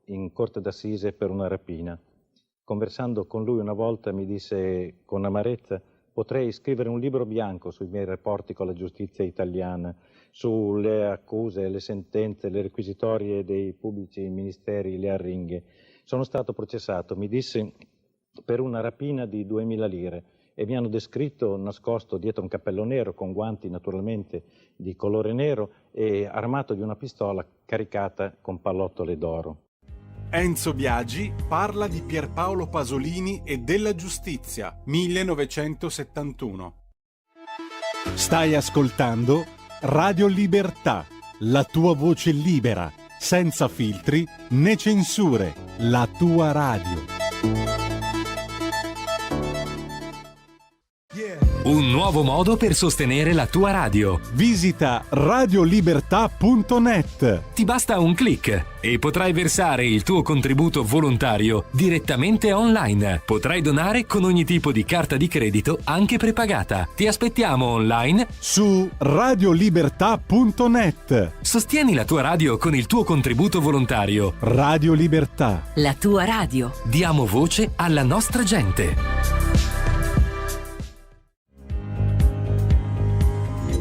in corte d'assise per una rapina. Conversando con lui una volta mi disse con amarezza: potrei scrivere un libro bianco sui miei rapporti con la giustizia italiana, sulle accuse, le sentenze, le requisitorie dei pubblici ministeri, le arringhe. Sono stato processato, mi disse, per una rapina di 2000 lire e mi hanno descritto nascosto dietro un cappello nero, con guanti naturalmente di colore nero e armato di una pistola caricata con pallottole d'oro. Enzo Biagi parla di Pierpaolo Pasolini e della giustizia, 1971. Stai ascoltando Radio Libertà, la tua voce libera, senza filtri né censure, la tua radio. Un nuovo modo per sostenere la tua radio. Visita radiolibertà.net. Ti basta un click e potrai versare il tuo contributo volontario direttamente online. Potrai donare con ogni tipo di carta di credito, anche prepagata. Ti aspettiamo online su radiolibertà.net. Sostieni la tua radio con il tuo contributo volontario. Radio Libertà. La tua radio. Diamo voce alla nostra gente.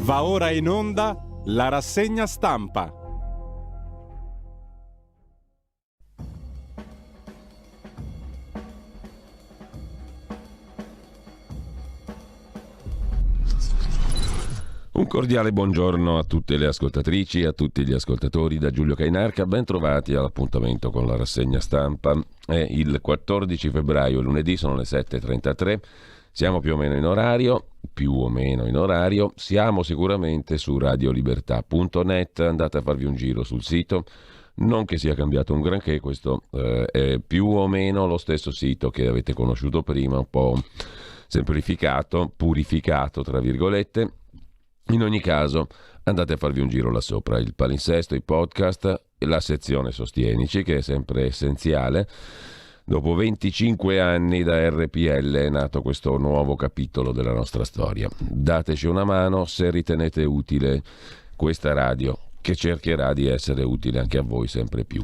Va ora in onda la rassegna stampa. Un cordiale buongiorno a tutte le ascoltatrici e a tutti gli ascoltatori da Giulio Cainarca. Ben trovati all'appuntamento con la rassegna stampa. È il 14 febbraio, lunedì, sono le 7:33. Siamo più o meno in orario, siamo sicuramente su radiolibertà.net, andate a farvi un giro sul sito, non che sia cambiato un granché, questo è più o meno lo stesso sito che avete conosciuto prima, un po' semplificato, purificato tra virgolette. In ogni caso andate a farvi un giro là sopra, il palinsesto, i podcast e la sezione Sostienici, che è sempre essenziale. Dopo 25 anni da RPL è nato questo nuovo capitolo della nostra storia. Dateci una mano se ritenete utile questa radio, che cercherà di essere utile anche a voi sempre più.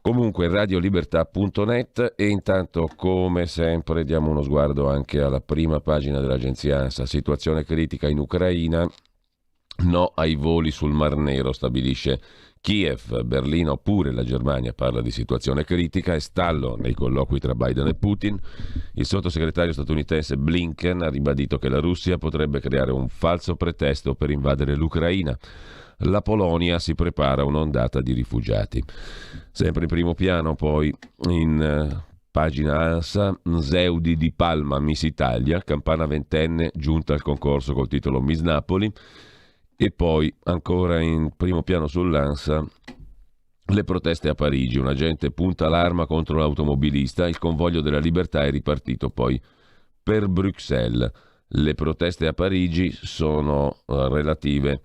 Comunque radiolibertà.net, e intanto come sempre diamo uno sguardo anche alla prima pagina dell'agenzia ANSA. Situazione critica in Ucraina, no ai voli sul Mar Nero, stabilisce Kiev. Berlino, pure la Germania, parla di situazione critica e stallo nei colloqui tra Biden e Putin. Il sottosegretario statunitense Blinken ha ribadito che la Russia potrebbe creare un falso pretesto per invadere l'Ucraina. La Polonia si prepara a un'ondata di rifugiati. Sempre in primo piano, poi in pagina ANSA, Zeudi di Palma, Miss Italia, campana ventenne giunta al concorso col titolo Miss Napoli. E poi ancora in primo piano sull'ANSA, le proteste a Parigi, un agente punta l'arma contro l'automobilista, il convoglio della libertà è ripartito poi per Bruxelles. Le proteste a Parigi sono relative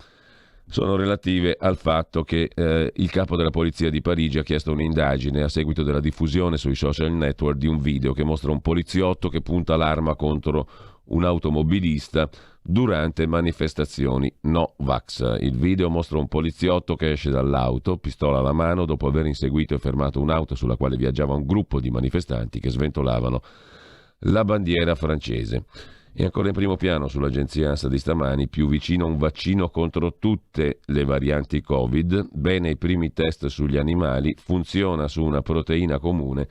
al fatto che il capo della polizia di Parigi ha chiesto un'indagine a seguito della diffusione sui social network di un video che mostra un poliziotto che punta l'arma contro un automobilista durante manifestazioni no vax. Il video mostra un poliziotto che esce dall'auto, pistola alla mano, dopo aver inseguito e fermato un'auto sulla quale viaggiava un gruppo di manifestanti che sventolavano la bandiera francese. E ancora in primo piano sull'agenzia ANSA di stamani, più vicino a un vaccino contro tutte le varianti Covid, bene i primi test sugli animali, funziona su una proteina comune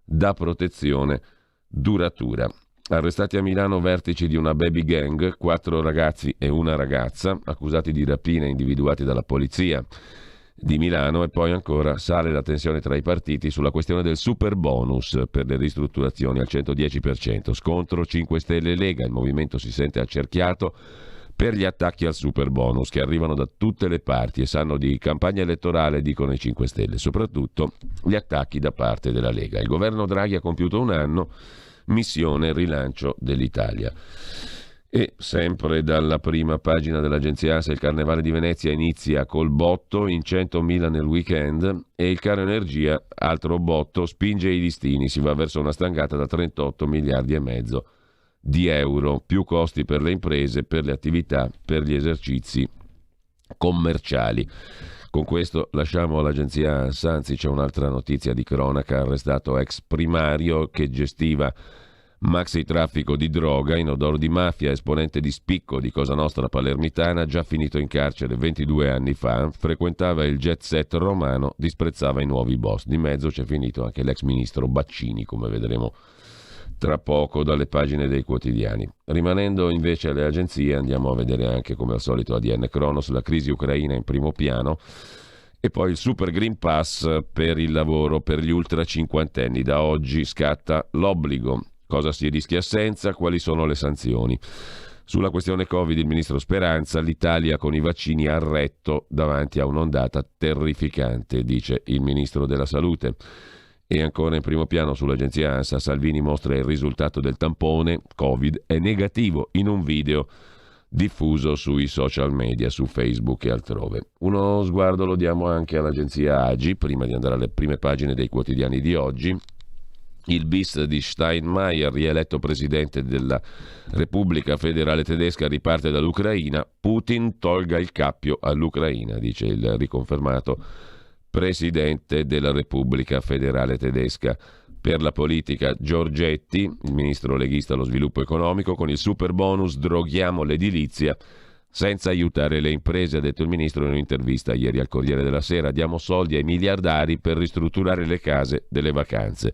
da protezione duratura. Arrestati a Milano vertici di una baby gang, 4 ragazzi e una ragazza, accusati di rapina individuati dalla polizia di Milano. E poi ancora sale la tensione tra i partiti sulla questione del super bonus per le ristrutturazioni al 110%. Scontro 5 Stelle e Lega, il movimento si sente accerchiato per gli attacchi al super bonus che arrivano da tutte le parti e sanno di campagna elettorale, dicono i 5 Stelle, soprattutto gli attacchi da parte della Lega. Il governo Draghi ha compiuto un anno, missione rilancio dell'Italia. E sempre dalla prima pagina dell'agenzia ANSA, il Carnevale di Venezia inizia col botto, in 100.000 nel weekend, e il caro energia, altro botto, spinge i listini, si va verso una stangata da 38 miliardi e mezzo di euro, più costi per le imprese, per le attività, per gli esercizi commerciali. Con questo lasciamo l'agenzia ANSA, anzi c'è un'altra notizia di cronaca: arrestato ex primario che gestiva maxi traffico di droga in odore di mafia, esponente di spicco di Cosa Nostra palermitana, già finito in carcere 22 anni fa, frequentava il jet set romano, disprezzava i nuovi boss. Di mezzo c'è finito anche l'ex ministro Baccini, come vedremo tra poco dalle pagine dei quotidiani. Rimanendo invece alle agenzie, andiamo a vedere anche, come al solito, ADN Cronos, la crisi ucraina in primo piano e poi il Super Green Pass per il lavoro per gli ultra cinquantenni. Da oggi scatta l'obbligo. Cosa si rischia senza? Quali sono le sanzioni? Sulla questione Covid il ministro Speranza: l'Italia con i vaccini ha retto davanti a un'ondata terrificante, dice il ministro della Salute. E ancora in primo piano sull'agenzia ANSA, Salvini mostra il risultato del tampone Covid, è negativo, in un video diffuso sui social media, su Facebook e altrove. Uno sguardo lo diamo anche all'agenzia AGI, prima di andare alle prime pagine dei quotidiani di oggi. Il bis di Steinmeier, rieletto presidente della Repubblica Federale Tedesca, riparte dall'Ucraina. Putin tolga il cappio all'Ucraina, dice il riconfermato presidente della Repubblica Federale Tedesca. Per la politica Giorgetti, il ministro leghista allo sviluppo economico: con il super bonus droghiamo l'edilizia senza aiutare le imprese, ha detto il ministro in un'intervista ieri al Corriere della Sera. Diamo soldi ai miliardari per ristrutturare le case delle vacanze.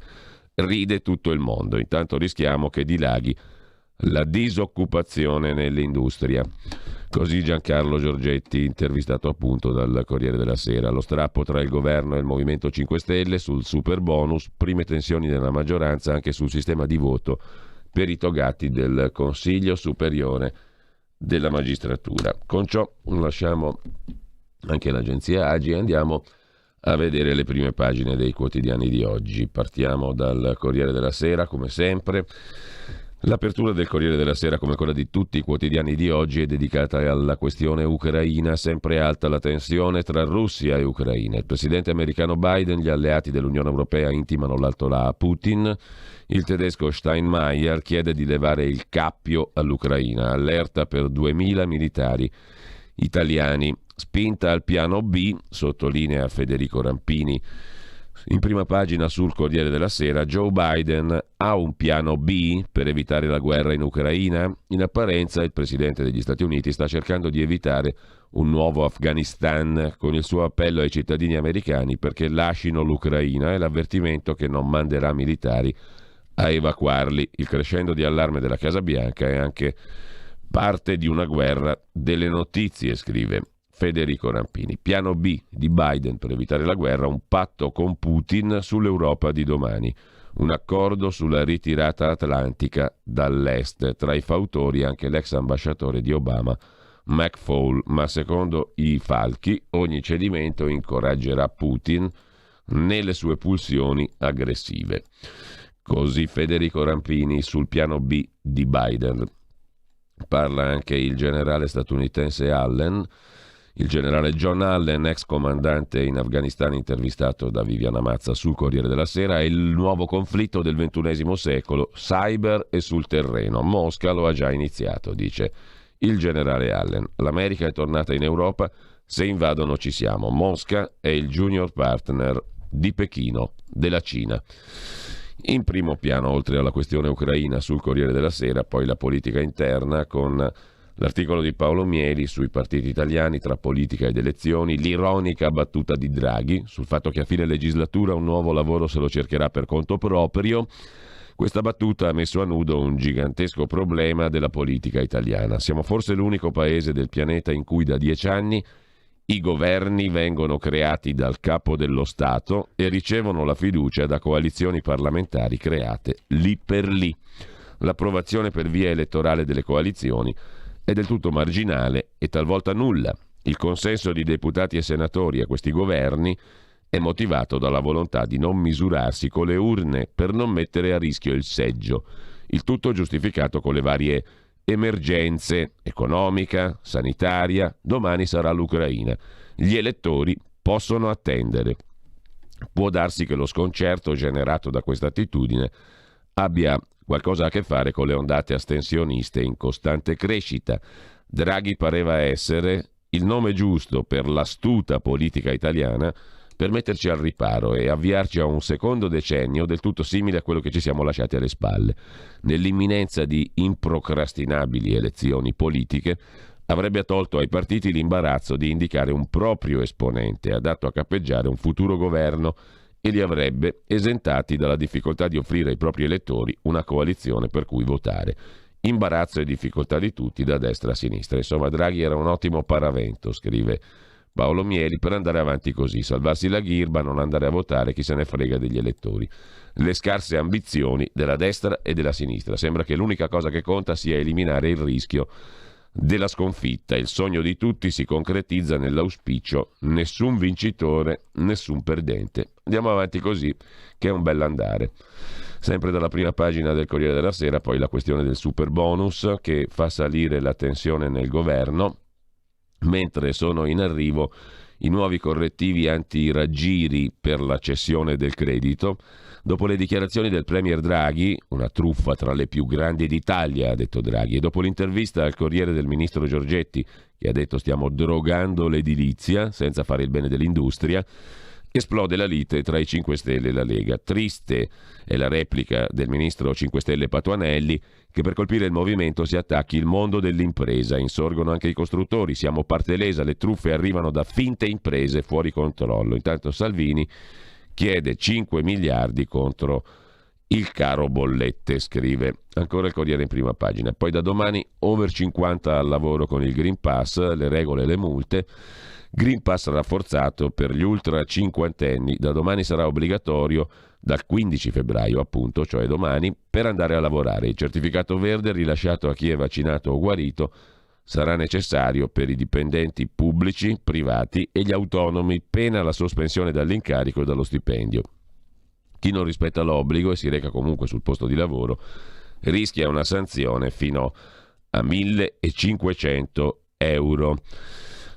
Ride tutto il mondo, intanto rischiamo che dilaghi la disoccupazione nell'industria. Così Giancarlo Giorgetti, intervistato appunto dal Corriere della Sera. Lo strappo tra il governo e il Movimento 5 Stelle sul super bonus, prime tensioni nella maggioranza anche sul sistema di voto per i togati del Consiglio Superiore della Magistratura. Con ciò lasciamo anche l'agenzia AGI e andiamo a vedere le prime pagine dei quotidiani di oggi. Partiamo dal Corriere della Sera, come sempre. L'apertura del Corriere della Sera, come quella di tutti i quotidiani di oggi, è dedicata alla questione ucraina. Sempre alta la tensione tra Russia e Ucraina. Il presidente americano Biden, gli alleati dell'Unione Europea intimano l'altolà a Putin. Il tedesco Steinmeier chiede di levare il cappio all'Ucraina. Allerta per 2000 militari italiani. Spinta al piano B, sottolinea Federico Rampini in prima pagina sul Corriere della Sera. Joe Biden ha un piano B per evitare la guerra in Ucraina? In apparenza il presidente degli Stati Uniti sta cercando di evitare un nuovo Afghanistan con il suo appello ai cittadini americani perché lascino l'Ucraina e l'avvertimento che non manderà militari a evacuarli. Il crescendo di allarme della Casa Bianca è anche parte di una guerra delle notizie, scrive Federico Rampini. Piano B di Biden per evitare la guerra: un patto con Putin sull'Europa di domani, un accordo sulla ritirata atlantica dall'est, tra i fautori anche l'ex ambasciatore di Obama McFaul, ma secondo i falchi ogni cedimento incoraggerà Putin nelle sue pulsioni aggressive. Così Federico Rampini sul piano B di Biden. Parla anche il generale statunitense Allen. Il generale John Allen, ex comandante in Afghanistan, intervistato da Viviana Mazza sul Corriere della Sera: è il nuovo conflitto del XXI secolo, cyber e sul terreno. Mosca lo ha già iniziato, dice il generale Allen. L'America è tornata in Europa, se invadono ci siamo. Mosca è il junior partner di Pechino, della Cina. In primo piano, oltre alla questione ucraina sul Corriere della Sera, poi la politica interna con l'articolo di Paolo Mieli sui partiti italiani tra politica ed elezioni, l'ironica battuta di Draghi sul fatto che a fine legislatura un nuovo lavoro se lo cercherà per conto proprio. Questa battuta ha messo a nudo un gigantesco problema della politica italiana. Siamo forse l'unico paese del pianeta in cui da 10 anni i governi vengono creati dal capo dello Stato e ricevono la fiducia da coalizioni parlamentari create lì per lì. L'approvazione per via elettorale delle coalizioni è del tutto marginale e talvolta nulla. Il consenso di deputati e senatori a questi governi è motivato dalla volontà di non misurarsi con le urne per non mettere a rischio il seggio. Il tutto giustificato con le varie emergenze: economica, sanitaria, domani sarà l'Ucraina. Gli elettori possono attendere. Può darsi che lo sconcerto generato da questa attitudine abbia qualcosa a che fare con le ondate astensioniste in costante crescita. Draghi pareva essere il nome giusto per l'astuta politica italiana per metterci al riparo e avviarci a un secondo decennio del tutto simile a quello che ci siamo lasciati alle spalle. Nell'imminenza di improcrastinabili elezioni politiche, avrebbe tolto ai partiti l'imbarazzo di indicare un proprio esponente adatto a cappeggiare un futuro governo e li avrebbe esentati dalla difficoltà di offrire ai propri elettori una coalizione per cui votare. Imbarazzo e difficoltà di tutti, da destra a sinistra. Insomma, Draghi era un ottimo paravento, scrive Paolo Mieli, per andare avanti così, salvarsi la ghirba, non andare a votare, chi se ne frega degli elettori. Le scarse ambizioni della destra e della sinistra. Sembra che l'unica cosa che conta sia eliminare il rischio della sconfitta. Il sogno di tutti si concretizza nell'auspicio nessun vincitore, nessun perdente. Andiamo avanti così, che è un bell'andare. Sempre dalla prima pagina del Corriere della Sera, poi la questione del super bonus che fa salire la tensione nel governo, mentre sono in arrivo i nuovi correttivi antiraggiri per la cessione del credito. Dopo le dichiarazioni del premier Draghi, una truffa tra le più grandi d'Italia, ha detto Draghi, e dopo l'intervista al Corriere del ministro Giorgetti, che ha detto stiamo drogando l'edilizia senza fare il bene dell'industria, esplode la lite tra i 5 Stelle e la Lega. Triste è la replica del ministro 5 Stelle Patuanelli, che per colpire il movimento si attacchi il mondo dell'impresa. Insorgono anche i costruttori, siamo parte lesa, le truffe arrivano da finte imprese fuori controllo. Intanto Salvini chiede 5 miliardi contro il caro bollette, scrive ancora il Corriere in prima pagina. Poi da domani over 50 al lavoro con il Green Pass, le regole e le multe. Green Pass rafforzato per gli ultra cinquantenni, da domani sarà obbligatorio, dal 15 febbraio appunto, cioè domani, per andare a lavorare. Il certificato verde rilasciato a chi è vaccinato o guarito sarà necessario per i dipendenti pubblici, privati e gli autonomi, pena la sospensione dall'incarico e dallo stipendio. Chi non rispetta l'obbligo e si reca comunque sul posto di lavoro rischia una sanzione fino a 1.500 euro.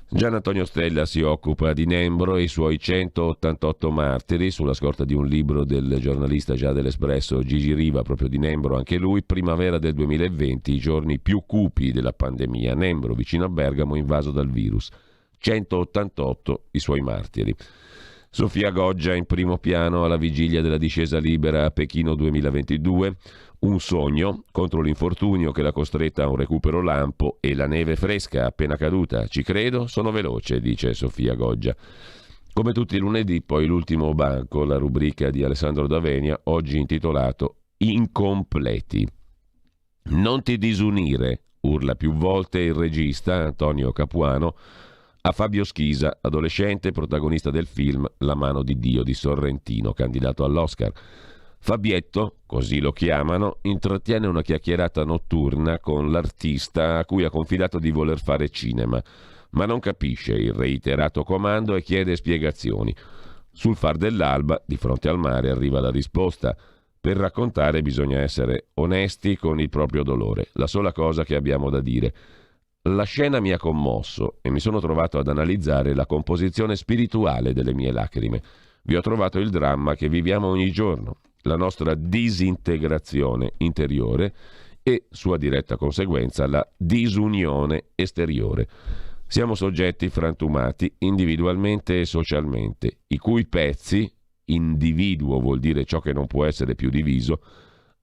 Gian Antonio Stella si occupa di Nembro e i suoi 188 martiri, sulla scorta di un libro del giornalista già dell'Espresso Gigi Riva, proprio di Nembro anche lui. Primavera del 2020, i giorni più cupi della pandemia. Nembro, vicino a Bergamo, invaso dal virus. 188 i suoi martiri. Sofia Goggia in primo piano alla vigilia della discesa libera a Pechino 2022. Un sogno contro l'infortunio che l'ha costretta a un recupero lampo e la neve fresca appena caduta. Ci credo, sono veloce, dice Sofia Goggia. Come tutti i lunedì, poi l'ultimo banco, la rubrica di Alessandro D'Avenia, oggi intitolato Incompleti. Non ti disunire, urla più volte il regista Antonio Capuano a Fabio Schisa, adolescente protagonista del film La mano di Dio di Sorrentino, candidato all'Oscar. Fabietto, così lo chiamano, intrattiene una chiacchierata notturna con l'artista a cui ha confidato di voler fare cinema, ma non capisce il reiterato comando e chiede spiegazioni. Sul far dell'alba, di fronte al mare, arriva la risposta. Per raccontare bisogna essere onesti con il proprio dolore, la sola cosa che abbiamo da dire. La scena mi ha commosso e mi sono trovato ad analizzare la composizione spirituale delle mie lacrime. Vi ho trovato il dramma che viviamo ogni giorno, la nostra disintegrazione interiore e, sua diretta conseguenza, la disunione esteriore. Siamo soggetti frantumati individualmente e socialmente, i cui pezzi, individuo vuol dire ciò che non può essere più diviso,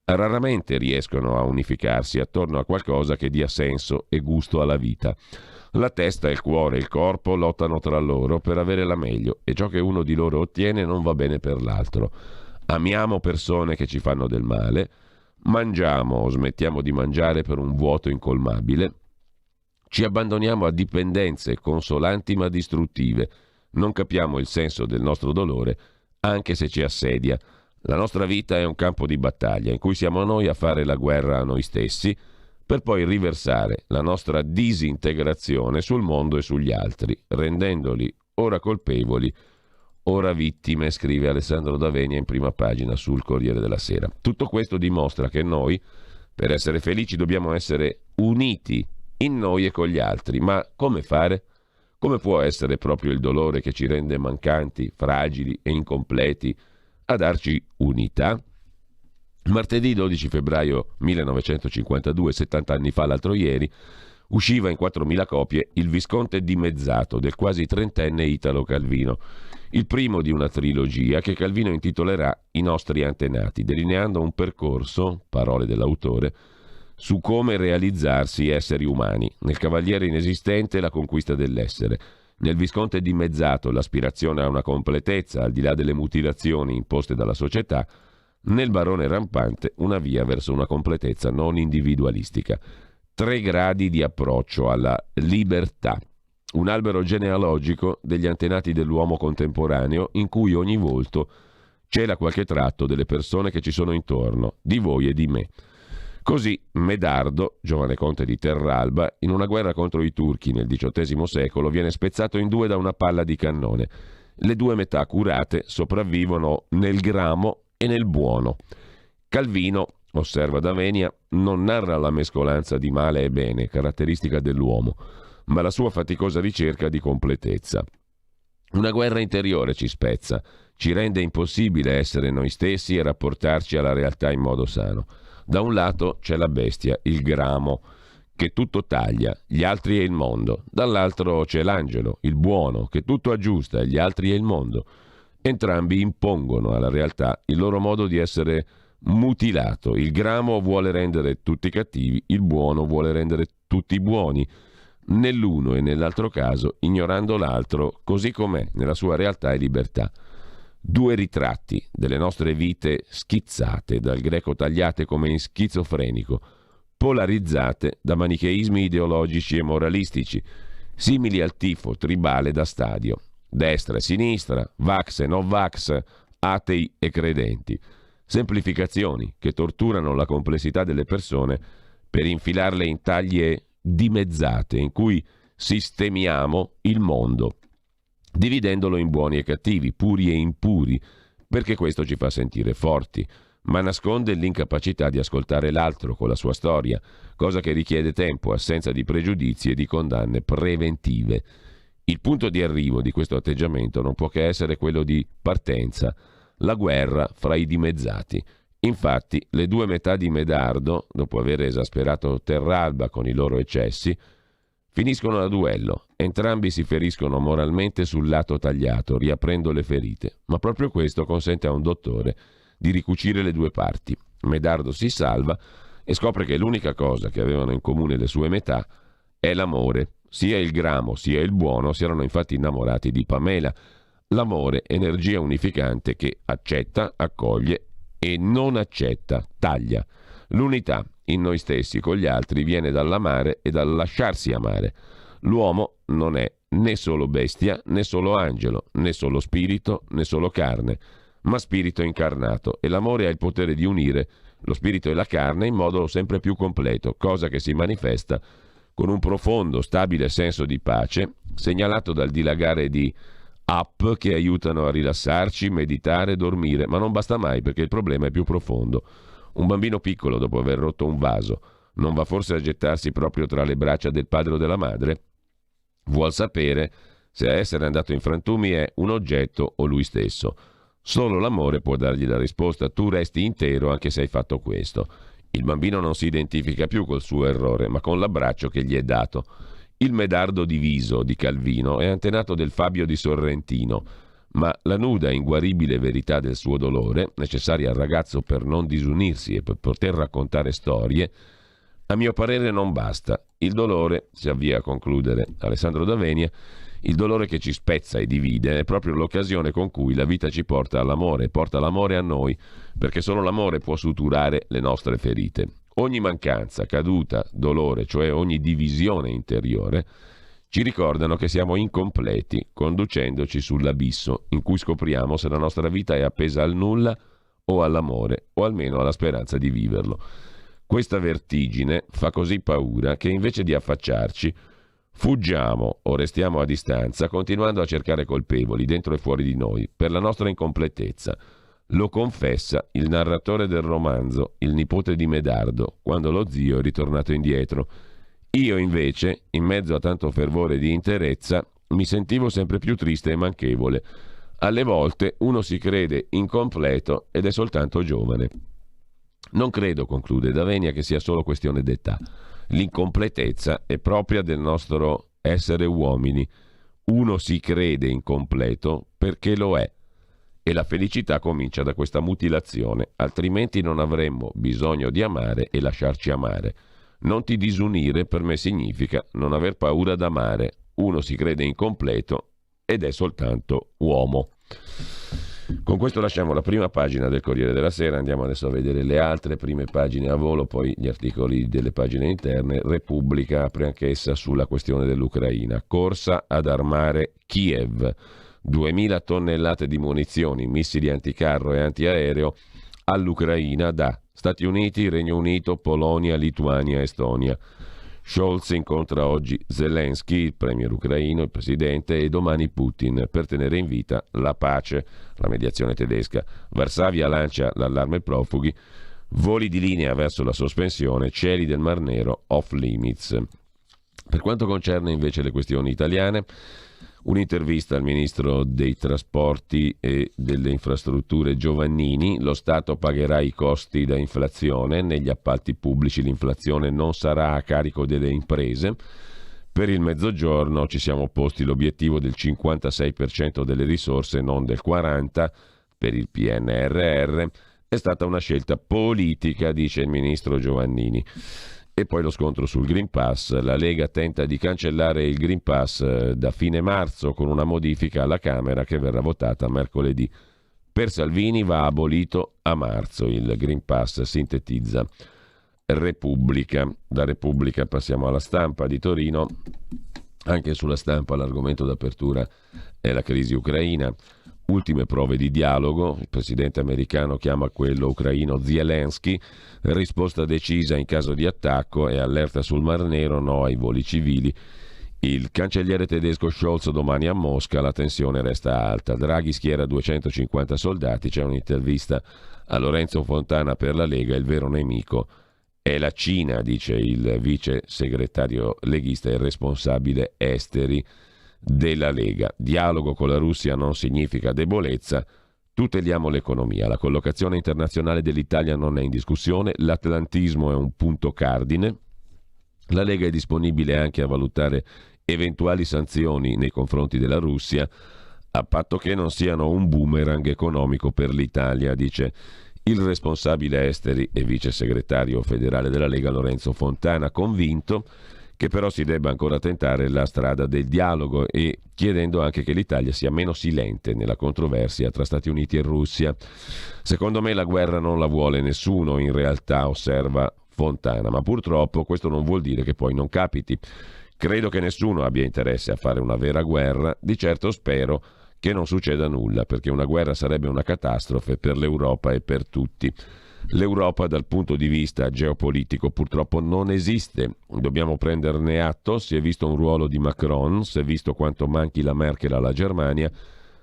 raramente riescono a unificarsi attorno a qualcosa che dia senso e gusto alla vita. La testa, il cuore e il corpo lottano tra loro per avere la meglio e ciò che uno di loro ottiene non va bene per l'altro. Amiamo persone che ci fanno del male, mangiamo o smettiamo di mangiare per un vuoto incolmabile, ci abbandoniamo a dipendenze consolanti ma distruttive, non capiamo il senso del nostro dolore anche se ci assedia. La nostra vita è un campo di battaglia in cui siamo noi a fare la guerra a noi stessi per poi riversare la nostra disintegrazione sul mondo e sugli altri, rendendoli ora colpevoli, ora vittime, scrive Alessandro D'Avenia in prima pagina sul Corriere della Sera. Tutto questo dimostra che noi, per essere felici, dobbiamo essere uniti in noi e con gli altri. Ma come fare? Come può essere proprio il dolore che ci rende mancanti, fragili e incompleti a darci unità? Martedì 12 febbraio 1952, 70 anni fa l'altro ieri, usciva in 4.000 copie Il Visconte dimezzato del quasi trentenne Italo Calvino, il primo di una trilogia che Calvino intitolerà I nostri antenati, delineando un percorso, parole dell'autore, su come realizzarsi esseri umani, nel Cavaliere inesistente la conquista dell'essere, nel Visconte dimezzato l'aspirazione a una completezza al di là delle mutilazioni imposte dalla società, nel Barone rampante una via verso una completezza non individualistica. 3 gradi di approccio alla libertà, un albero genealogico degli antenati dell'uomo contemporaneo in cui ogni volto cela qualche tratto delle persone che ci sono intorno, di voi e di me. Così Medardo, giovane conte di Terralba, in una guerra contro i turchi nel XVIII secolo, viene spezzato in 2 da una palla di cannone. Le 2 metà curate sopravvivono nel gramo e nel buono. Calvino, osserva D'Avenia, non narra la mescolanza di male e bene, caratteristica dell'uomo, ma la sua faticosa ricerca di completezza. Una guerra interiore ci spezza, ci rende impossibile essere noi stessi e rapportarci alla realtà in modo sano. Da un lato c'è la bestia, il gramo, che tutto taglia, gli altri e il mondo. Dall'altro c'è l'angelo, il buono, che tutto aggiusta, gli altri e il mondo. Entrambi impongono alla realtà il loro modo di essere mutilato. Il gramo vuole rendere tutti cattivi, il buono vuole rendere tutti buoni. Nell'uno e nell'altro caso, ignorando l'altro così com'è, nella sua realtà e libertà. 2 ritratti delle nostre vite schizzate, dal greco tagliate come in schizofrenico, polarizzate da manicheismi ideologici e moralistici, simili al tifo tribale da stadio, destra e sinistra, vax e non vax, atei e credenti, semplificazioni che torturano la complessità delle persone per infilarle in taglie dimezzate in cui sistemiamo il mondo, dividendolo in buoni e cattivi, puri e impuri, perché questo ci fa sentire forti, ma nasconde l'incapacità di ascoltare l'altro con la sua storia, cosa che richiede tempo, assenza di pregiudizi e di condanne preventive. Il punto di arrivo di questo atteggiamento non può che essere quello di partenza, la guerra fra i dimezzati. Infatti, le 2 metà di Medardo, dopo aver esasperato Terralba con i loro eccessi, finiscono a duello. Entrambi si feriscono moralmente sul lato tagliato, riaprendo le ferite, ma proprio questo consente a un dottore di ricucire le 2 parti. Medardo si salva e scopre che l'unica cosa che avevano in comune le sue metà è l'amore. Sia il gramo sia il buono si erano infatti innamorati di Pamela. L'amore, energia unificante che accetta, accoglie e non accetta, taglia. L'unità in noi stessi con gli altri viene dall'amare e dal lasciarsi amare. L'uomo non è né solo bestia, né solo angelo, né solo spirito, né solo carne, ma spirito incarnato, e l'amore ha il potere di unire lo spirito e la carne in modo sempre più completo, cosa che si manifesta con un profondo, stabile senso di pace, segnalato dal dilagare di app che aiutano a rilassarci, meditare, dormire, ma non basta mai perché il problema è più profondo. Un bambino piccolo, dopo aver rotto un vaso, non va forse a gettarsi proprio tra le braccia del padre o della madre? Vuol sapere se a essere andato in frantumi è un oggetto o lui stesso. Solo l'amore può dargli la risposta: tu resti intero anche se hai fatto questo. Il bambino non si identifica più col suo errore, ma con l'abbraccio che gli è dato. Il Medardo diviso di Calvino è antenato del Fabio di Sorrentino, ma la nuda e inguaribile verità del suo dolore, necessaria al ragazzo per non disunirsi e per poter raccontare storie, a mio parere non basta. Il dolore, si avvia a concludere Alessandro D'Avenia, il dolore che ci spezza e divide è proprio l'occasione con cui la vita ci porta all'amore, porta l'amore a noi, perché solo l'amore può suturare le nostre ferite. Ogni mancanza, caduta, dolore, cioè ogni divisione interiore, ci ricordano che siamo incompleti, conducendoci sull'abisso in cui scopriamo se la nostra vita è appesa al nulla o all'amore, o almeno alla speranza di viverlo. Questa vertigine fa così paura che invece di affacciarci, fuggiamo o restiamo a distanza, continuando a cercare colpevoli dentro e fuori di noi per la nostra incompletezza. Lo confessa il narratore del romanzo, il nipote di Medardo, quando lo zio è ritornato indietro. Io invece, in mezzo a tanto fervore di interezza, mi sentivo sempre più triste e manchevole. Alle volte uno si crede incompleto ed è soltanto giovane. Non credo, conclude D'Avenia, che sia solo questione d'età. L'incompletezza è propria del nostro essere uomini. Uno si crede incompleto perché lo è. E la felicità comincia da questa mutilazione, altrimenti non avremmo bisogno di amare e lasciarci amare. Non ti disunire per me significa non aver paura d'amare. Uno si crede incompleto ed è soltanto uomo. Con questo lasciamo la prima pagina del Corriere della Sera, andiamo adesso a vedere le altre prime pagine a volo, poi gli articoli delle pagine interne. Repubblica apre anch'essa sulla questione dell'Ucraina. Corsa ad armare Kiev. 2000 tonnellate di munizioni, missili anticarro e antiaereo all'Ucraina da Stati Uniti, Regno Unito, Polonia, Lituania, Estonia. Scholz incontra oggi Zelensky, il premier ucraino, il presidente, e domani Putin per tenere in vita la pace, la mediazione tedesca. Varsavia lancia l'allarme profughi, voli di linea verso la sospensione, cieli del Mar Nero off limits. Per quanto concerne invece le questioni italiane, un'intervista al ministro dei trasporti e delle infrastrutture Giovannini. Lo Stato pagherà i costi da inflazione, negli appalti pubblici l'inflazione non sarà a carico delle imprese. Per il Mezzogiorno ci siamo posti l'obiettivo del 56% delle risorse, non del 40%. Per il PNRR è stata una scelta politica, dice il ministro Giovannini. E poi lo scontro sul Green Pass. La Lega tenta di cancellare il Green Pass da fine marzo con una modifica alla Camera che verrà votata mercoledì. Per Salvini va abolito a marzo il Green Pass, sintetizza Repubblica. Da Repubblica passiamo alla Stampa di Torino. Anche sulla Stampa l'argomento d'apertura è la crisi ucraina. Ultime prove di dialogo, il presidente americano chiama quello ucraino Zelensky, risposta decisa in caso di attacco e allerta sul Mar Nero, no ai voli civili. Il cancelliere tedesco Scholz domani a Mosca, la tensione resta alta. Draghi schiera 250 soldati, c'è un'intervista a Lorenzo Fontana per la Lega, il vero nemico è la Cina, dice il vice segretario leghista e responsabile esteri della Lega. Dialogo con la Russia non significa debolezza, tuteliamo l'economia. La collocazione internazionale dell'Italia non è in discussione, l'atlantismo è un punto cardine. La Lega è disponibile anche a valutare eventuali sanzioni nei confronti della Russia, a patto che non siano un boomerang economico per l'Italia, dice il responsabile esteri e vice segretario federale della Lega Lorenzo Fontana, convinto che però si debba ancora tentare la strada del dialogo e chiedendo anche che l'Italia sia meno silente nella controversia tra Stati Uniti e Russia. Secondo me la guerra non la vuole nessuno, in realtà, osserva Fontana, ma purtroppo questo non vuol dire che poi non capiti. Credo che nessuno abbia interesse a fare una vera guerra, di certo spero che non succeda nulla, perché una guerra sarebbe una catastrofe per l'Europa e per tutti. L'Europa dal punto di vista geopolitico purtroppo non esiste, dobbiamo prenderne atto, si è visto un ruolo di Macron, si è visto quanto manchi la Merkel alla Germania,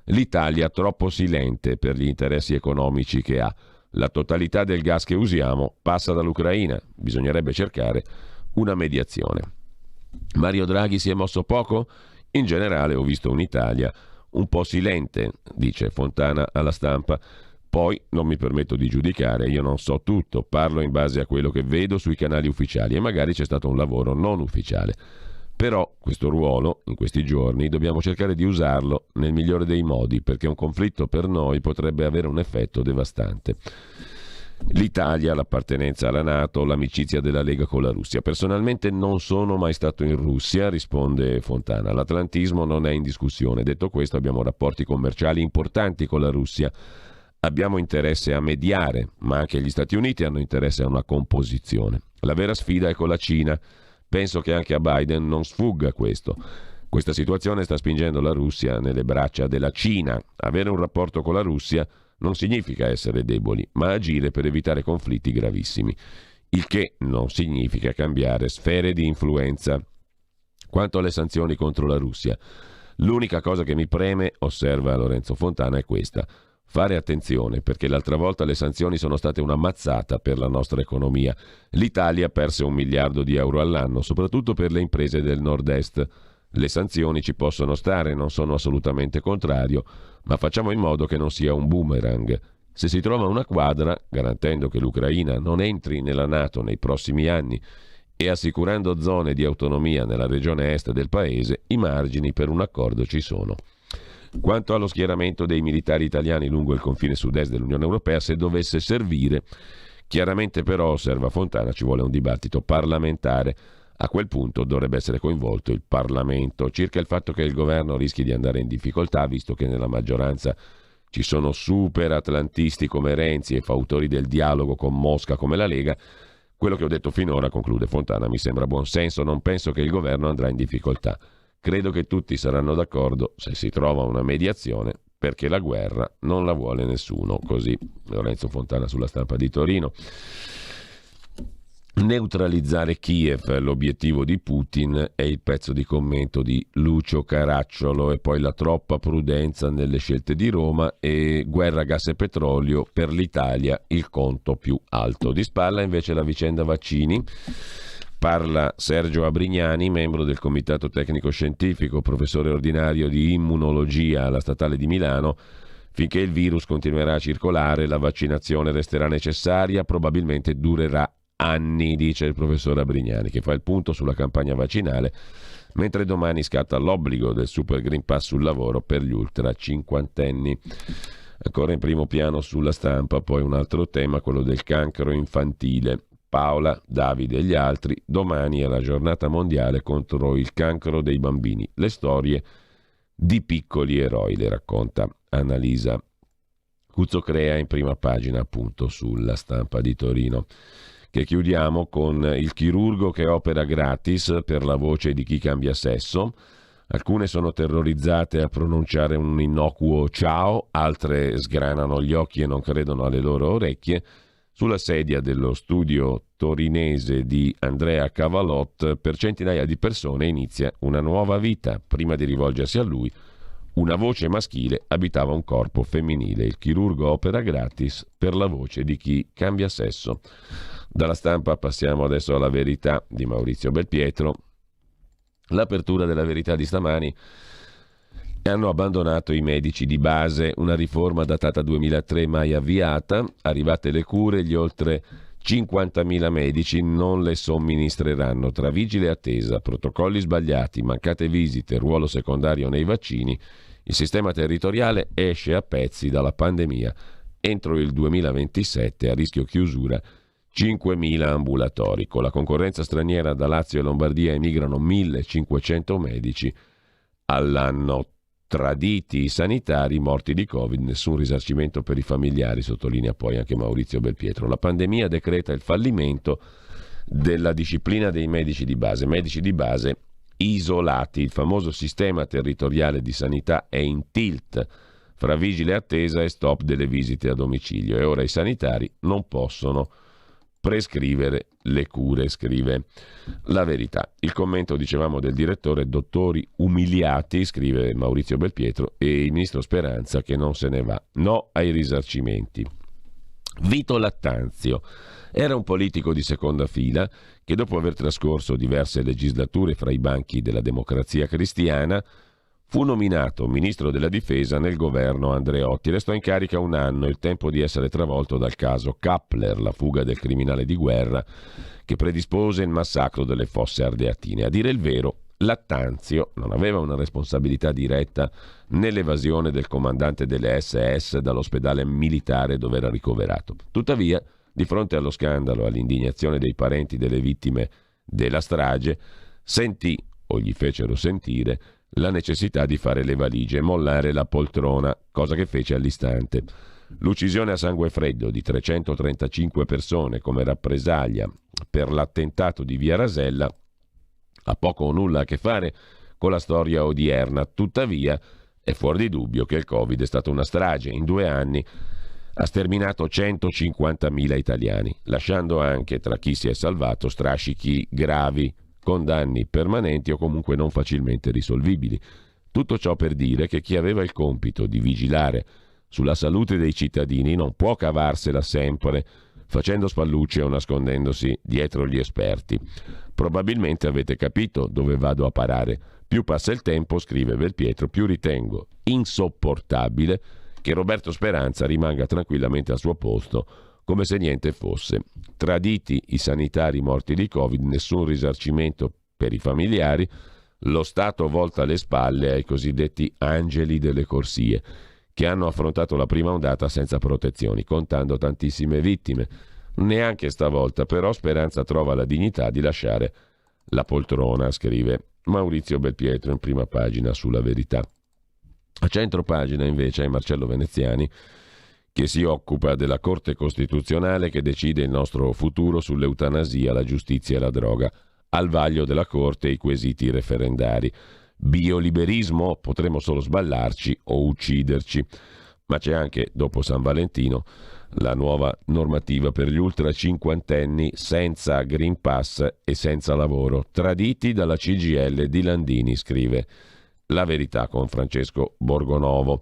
l'Italia troppo silente per gli interessi economici che ha. La totalità del gas che usiamo passa dall'Ucraina, bisognerebbe cercare una mediazione. Mario Draghi si è mosso poco? In generale ho visto un'Italia un po' silente, dice Fontana alla Stampa. Poi non mi permetto di giudicare, io non so tutto, parlo in base a quello che vedo sui canali ufficiali e magari c'è stato un lavoro non ufficiale. Però questo ruolo, in questi giorni, dobbiamo cercare di usarlo nel migliore dei modi, perché un conflitto per noi potrebbe avere un effetto devastante. L'Italia, l'appartenenza alla NATO, l'amicizia della Lega con la Russia. Personalmente non sono mai stato in Russia, risponde Fontana. L'atlantismo non è in discussione. Detto questo, abbiamo rapporti commerciali importanti con la Russia. Abbiamo interesse a mediare, ma anche gli Stati Uniti hanno interesse a una composizione. La vera sfida è con la Cina. Penso che anche a Biden non sfugga questo. Questa situazione sta spingendo la Russia nelle braccia della Cina. Avere un rapporto con la Russia non significa essere deboli, ma agire per evitare conflitti gravissimi. Il che non significa cambiare sfere di influenza. Quanto alle sanzioni contro la Russia, l'unica cosa che mi preme, osserva Lorenzo Fontana, è questa: fare attenzione, perché l'altra volta le sanzioni sono state una mazzata per la nostra economia. L'Italia perse 1 miliardo di euro all'anno, soprattutto per le imprese del nord-est. Le sanzioni ci possono stare, non sono assolutamente contrario, ma facciamo in modo che non sia un boomerang. Se si trova una quadra, garantendo che l'Ucraina non entri nella NATO nei prossimi anni e assicurando zone di autonomia nella regione est del paese, i margini per un accordo ci sono. Quanto allo schieramento dei militari italiani lungo il confine sud-est dell'Unione Europea, se dovesse servire, chiaramente però, osserva Fontana, ci vuole un dibattito parlamentare. A quel punto dovrebbe essere coinvolto il Parlamento. Circa il fatto che il governo rischi di andare in difficoltà, visto che nella maggioranza ci sono super atlantisti come Renzi e fautori del dialogo con Mosca come la Lega, quello che ho detto finora, conclude Fontana, mi sembra buon senso, non penso che il governo andrà in difficoltà. Credo che tutti saranno d'accordo se si trova una mediazione, perché la guerra non la vuole nessuno. Così Lorenzo Fontana sulla Stampa di Torino. Neutralizzare Kiev, l'obiettivo di Putin, è il pezzo di commento di Lucio Caracciolo, e poi la troppa prudenza nelle scelte di Roma e guerra gas e petrolio per l'Italia il conto più alto. Di spalla invece la vicenda vaccini. Parla Sergio Abrignani, membro del Comitato Tecnico Scientifico, professore ordinario di immunologia alla Statale di Milano. Finché il virus continuerà a circolare, la vaccinazione resterà necessaria, probabilmente durerà anni, dice il professor Abrignani, che fa il punto sulla campagna vaccinale, mentre domani scatta l'obbligo del Super Green Pass sul lavoro per gli ultra cinquantenni. Ancora in primo piano sulla Stampa, poi un altro tema, quello del cancro infantile. Paola, Davide e gli altri, domani è la giornata mondiale contro il cancro dei bambini. Le storie di piccoli eroi, le racconta Annalisa Cuzzocrea in prima pagina appunto sulla Stampa di Torino. Che chiudiamo con il chirurgo che opera gratis per la voce di chi cambia sesso. Alcune sono terrorizzate a pronunciare un innocuo ciao, altre sgranano gli occhi e non credono alle loro orecchie. Sulla sedia dello studio torinese di Andrea Cavalot, per centinaia di persone inizia una nuova vita. Prima di rivolgersi a lui, una voce maschile abitava un corpo femminile. Il chirurgo opera gratis per la voce di chi cambia sesso. Dalla Stampa passiamo adesso alla Verità di Maurizio Belpietro. L'apertura della Verità di stamani: hanno abbandonato i medici di base, una riforma datata 2003 mai avviata, arrivate le cure, gli oltre 50.000 medici non le somministreranno. Tra vigile e attesa, protocolli sbagliati, mancate visite, ruolo secondario nei vaccini, il sistema territoriale esce a pezzi dalla pandemia. Entro il 2027 a rischio chiusura 5.000 ambulatori. Con la concorrenza straniera da Lazio e Lombardia emigrano 1.500 medici all'anno. Traditi i sanitari, morti di Covid, nessun risarcimento per i familiari, sottolinea poi anche Maurizio Belpietro. La pandemia decreta il fallimento della disciplina dei medici di base isolati. Il famoso sistema territoriale di sanità è in tilt fra vigile attesa e stop delle visite a domicilio, e ora i sanitari non possono prescrivere le cure, scrive La Verità. Il commento, dicevamo, del direttore: dottori umiliati, scrive Maurizio Belpietro, e il ministro Speranza che non se ne va. No ai risarcimenti. Vito Lattanzio era un politico di seconda fila che, dopo aver trascorso diverse legislature fra i banchi della Democrazia Cristiana, fu nominato ministro della difesa nel governo Andreotti. Restò in carica un anno, il tempo di essere travolto dal caso Kappler, la fuga del criminale di guerra che predispose il massacro delle Fosse Ardeatine. A dire il vero, Lattanzio non aveva una responsabilità diretta nell'evasione del comandante delle SS dall'ospedale militare dove era ricoverato. Tuttavia, di fronte allo scandalo e all'indignazione dei parenti delle vittime della strage, sentì, o gli fecero sentire, la necessità di fare le valigie e mollare la poltrona, cosa che fece all'istante. L'uccisione a sangue freddo di 335 persone come rappresaglia per l'attentato di Via Rasella ha poco o nulla a che fare con la storia odierna. Tuttavia è fuori di dubbio che il Covid è stata una strage. In 2 anni ha sterminato 150.000 italiani, lasciando anche tra chi si è salvato strascichi gravi, con danni permanenti o comunque non facilmente risolvibili. Tutto ciò per dire che chi aveva il compito di vigilare sulla salute dei cittadini non può cavarsela sempre facendo spallucce o nascondendosi dietro gli esperti. Probabilmente avete capito dove vado a parare. Più passa il tempo, scrive Belpietro, più ritengo insopportabile che Roberto Speranza rimanga tranquillamente al suo posto come se niente fosse. Traditi i sanitari morti di Covid, nessun risarcimento per i familiari, lo Stato volta le spalle ai cosiddetti angeli delle corsie, che hanno affrontato la prima ondata senza protezioni, contando tantissime vittime. Neanche stavolta, però, Speranza trova la dignità di lasciare la poltrona, scrive Maurizio Belpietro in prima pagina sulla Verità. A centro pagina, invece, è Marcello Veneziani, che si occupa della Corte Costituzionale che decide il nostro futuro sull'eutanasia, la giustizia e la droga. Al vaglio della Corte i quesiti referendari. Bioliberismo? Potremmo solo sballarci o ucciderci. Ma c'è anche, dopo San Valentino, la nuova normativa per gli ultra cinquantenni senza Green Pass e senza lavoro. Traditi dalla CGIL di Landini, scrive La Verità con Francesco Borgonovo.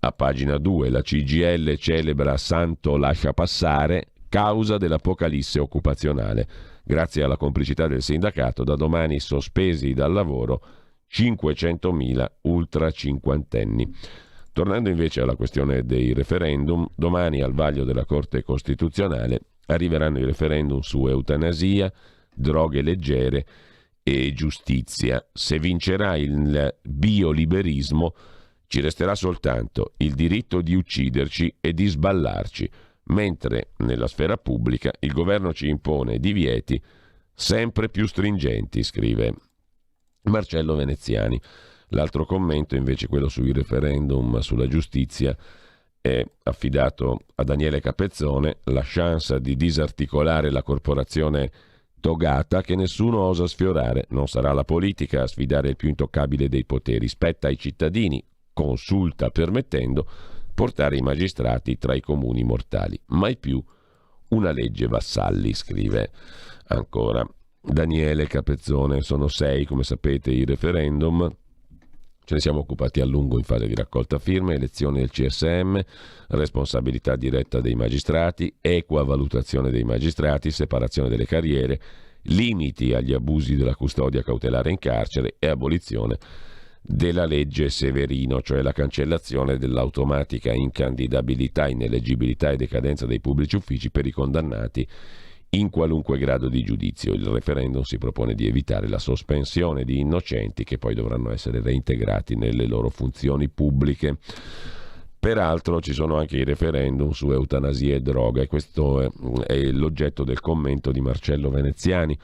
A pagina 2 la CGIL celebra Santo lascia passare, causa dell'apocalisse occupazionale. Grazie alla complicità del sindacato, da domani sospesi dal lavoro 500.000 ultra cinquantenni. Tornando invece alla questione dei referendum, domani al vaglio della Corte Costituzionale arriveranno i referendum su eutanasia, droghe leggere e giustizia. Se vincerà il bioliberismo, ci resterà soltanto il diritto di ucciderci e di sballarci, mentre nella sfera pubblica il governo ci impone divieti sempre più stringenti, scrive Marcello Veneziani. L'altro commento, invece, quello sui referendum sulla giustizia, è affidato a Daniele Capezzone. La chance di disarticolare la corporazione togata che nessuno osa sfiorare. Non sarà la politica a sfidare il più intoccabile dei poteri. Spetta ai cittadini, consulta permettendo, portare i magistrati tra i comuni mortali. Mai più una legge vassalli, scrive ancora Daniele Capezzone. Sono 6, come sapete, i referendum. Ce ne siamo occupati a lungo in fase di raccolta firme, elezioni del CSM, responsabilità diretta dei magistrati, equa valutazione dei magistrati, separazione delle carriere, limiti agli abusi della custodia cautelare in carcere e abolizione della legge Severino, cioè la cancellazione dell'automatica incandidabilità, ineleggibilità e decadenza dei pubblici uffici per i condannati in qualunque grado di giudizio. Il referendum si propone di evitare la sospensione di innocenti che poi dovranno essere reintegrati nelle loro funzioni pubbliche. Peraltro ci sono anche i referendum su eutanasia e droga, e questo è l'oggetto del commento di Marcello Veneziani.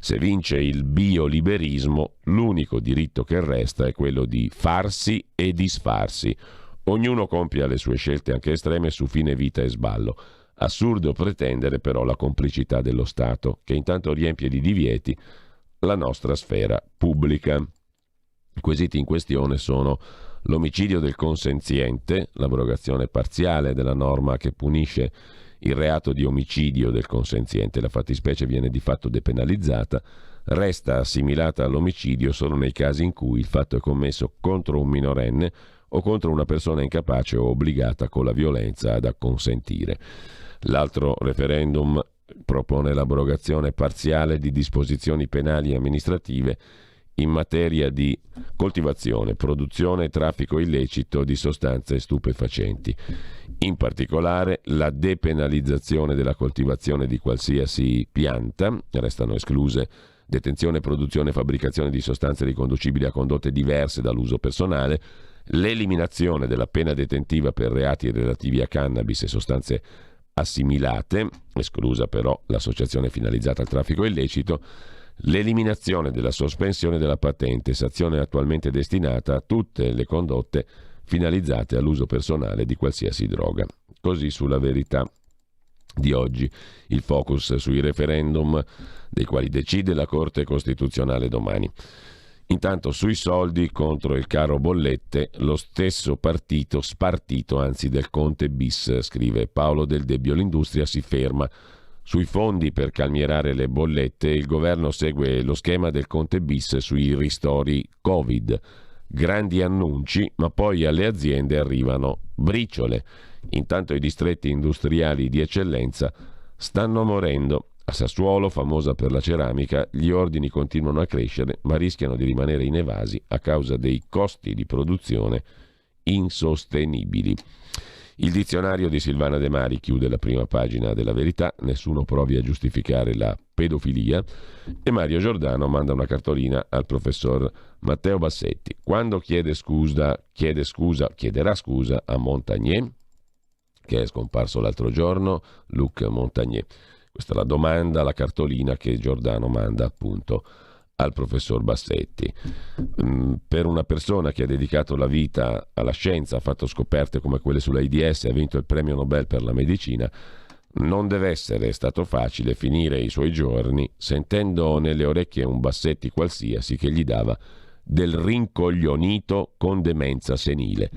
Se vince il bioliberismo, l'unico diritto che resta è quello di farsi e disfarsi. Ognuno compia le sue scelte, anche estreme, su fine vita e sballo. Assurdo pretendere però la complicità dello Stato, che intanto riempie di divieti la nostra sfera pubblica. I quesiti in questione sono l'omicidio del consenziente, l'abrogazione parziale della norma che punisce il reato di omicidio del consenziente. La fattispecie viene di fatto depenalizzata, resta assimilata all'omicidio solo nei casi in cui il fatto è commesso contro un minorenne o contro una persona incapace o obbligata con la violenza ad acconsentire. L'altro referendum propone l'abrogazione parziale di disposizioni penali e amministrative in materia di coltivazione, produzione e traffico illecito di sostanze stupefacenti. In particolare la depenalizzazione della coltivazione di qualsiasi pianta, restano escluse detenzione, produzione e fabbricazione di sostanze riconducibili a condotte diverse dall'uso personale, l'eliminazione della pena detentiva per reati relativi a cannabis e sostanze assimilate, esclusa però l'associazione finalizzata al traffico illecito, l'eliminazione della sospensione della patente, sanzione attualmente destinata a tutte le condotte finalizzate all'uso personale di qualsiasi droga. Così sulla Verità di oggi, il focus sui referendum dei quali decide la Corte Costituzionale domani. Intanto sui soldi contro il caro bollette, lo stesso partito spartito, anzi del Conte bis, scrive Paolo Del Debbio. L'industria si ferma. Sui fondi per calmierare le bollette il governo segue lo schema del Conte bis sui ristori Covid. Grandi annunci, ma poi alle aziende arrivano briciole. Intanto i distretti industriali di eccellenza stanno morendo. A Sassuolo, famosa per la ceramica, gli ordini continuano a crescere, ma rischiano di rimanere inevasi a causa dei costi di produzione insostenibili. Il dizionario di Silvana De Mari chiude la prima pagina della Verità, nessuno provi a giustificare la pedofilia, e Mario Giordano manda una cartolina al professor Matteo Bassetti. Quando chiederà scusa a Montagnier, che è scomparso l'altro giorno, Luc Montagnier. Questa è la domanda, la cartolina che Giordano manda appunto al professor Bassetti. Per una persona che ha dedicato la vita alla scienza, ha fatto scoperte come quelle sull'AIDS e ha vinto il premio Nobel per la medicina, non deve essere stato facile finire i suoi giorni sentendo nelle orecchie un Bassetti qualsiasi che gli dava del rincoglionito con demenza senile.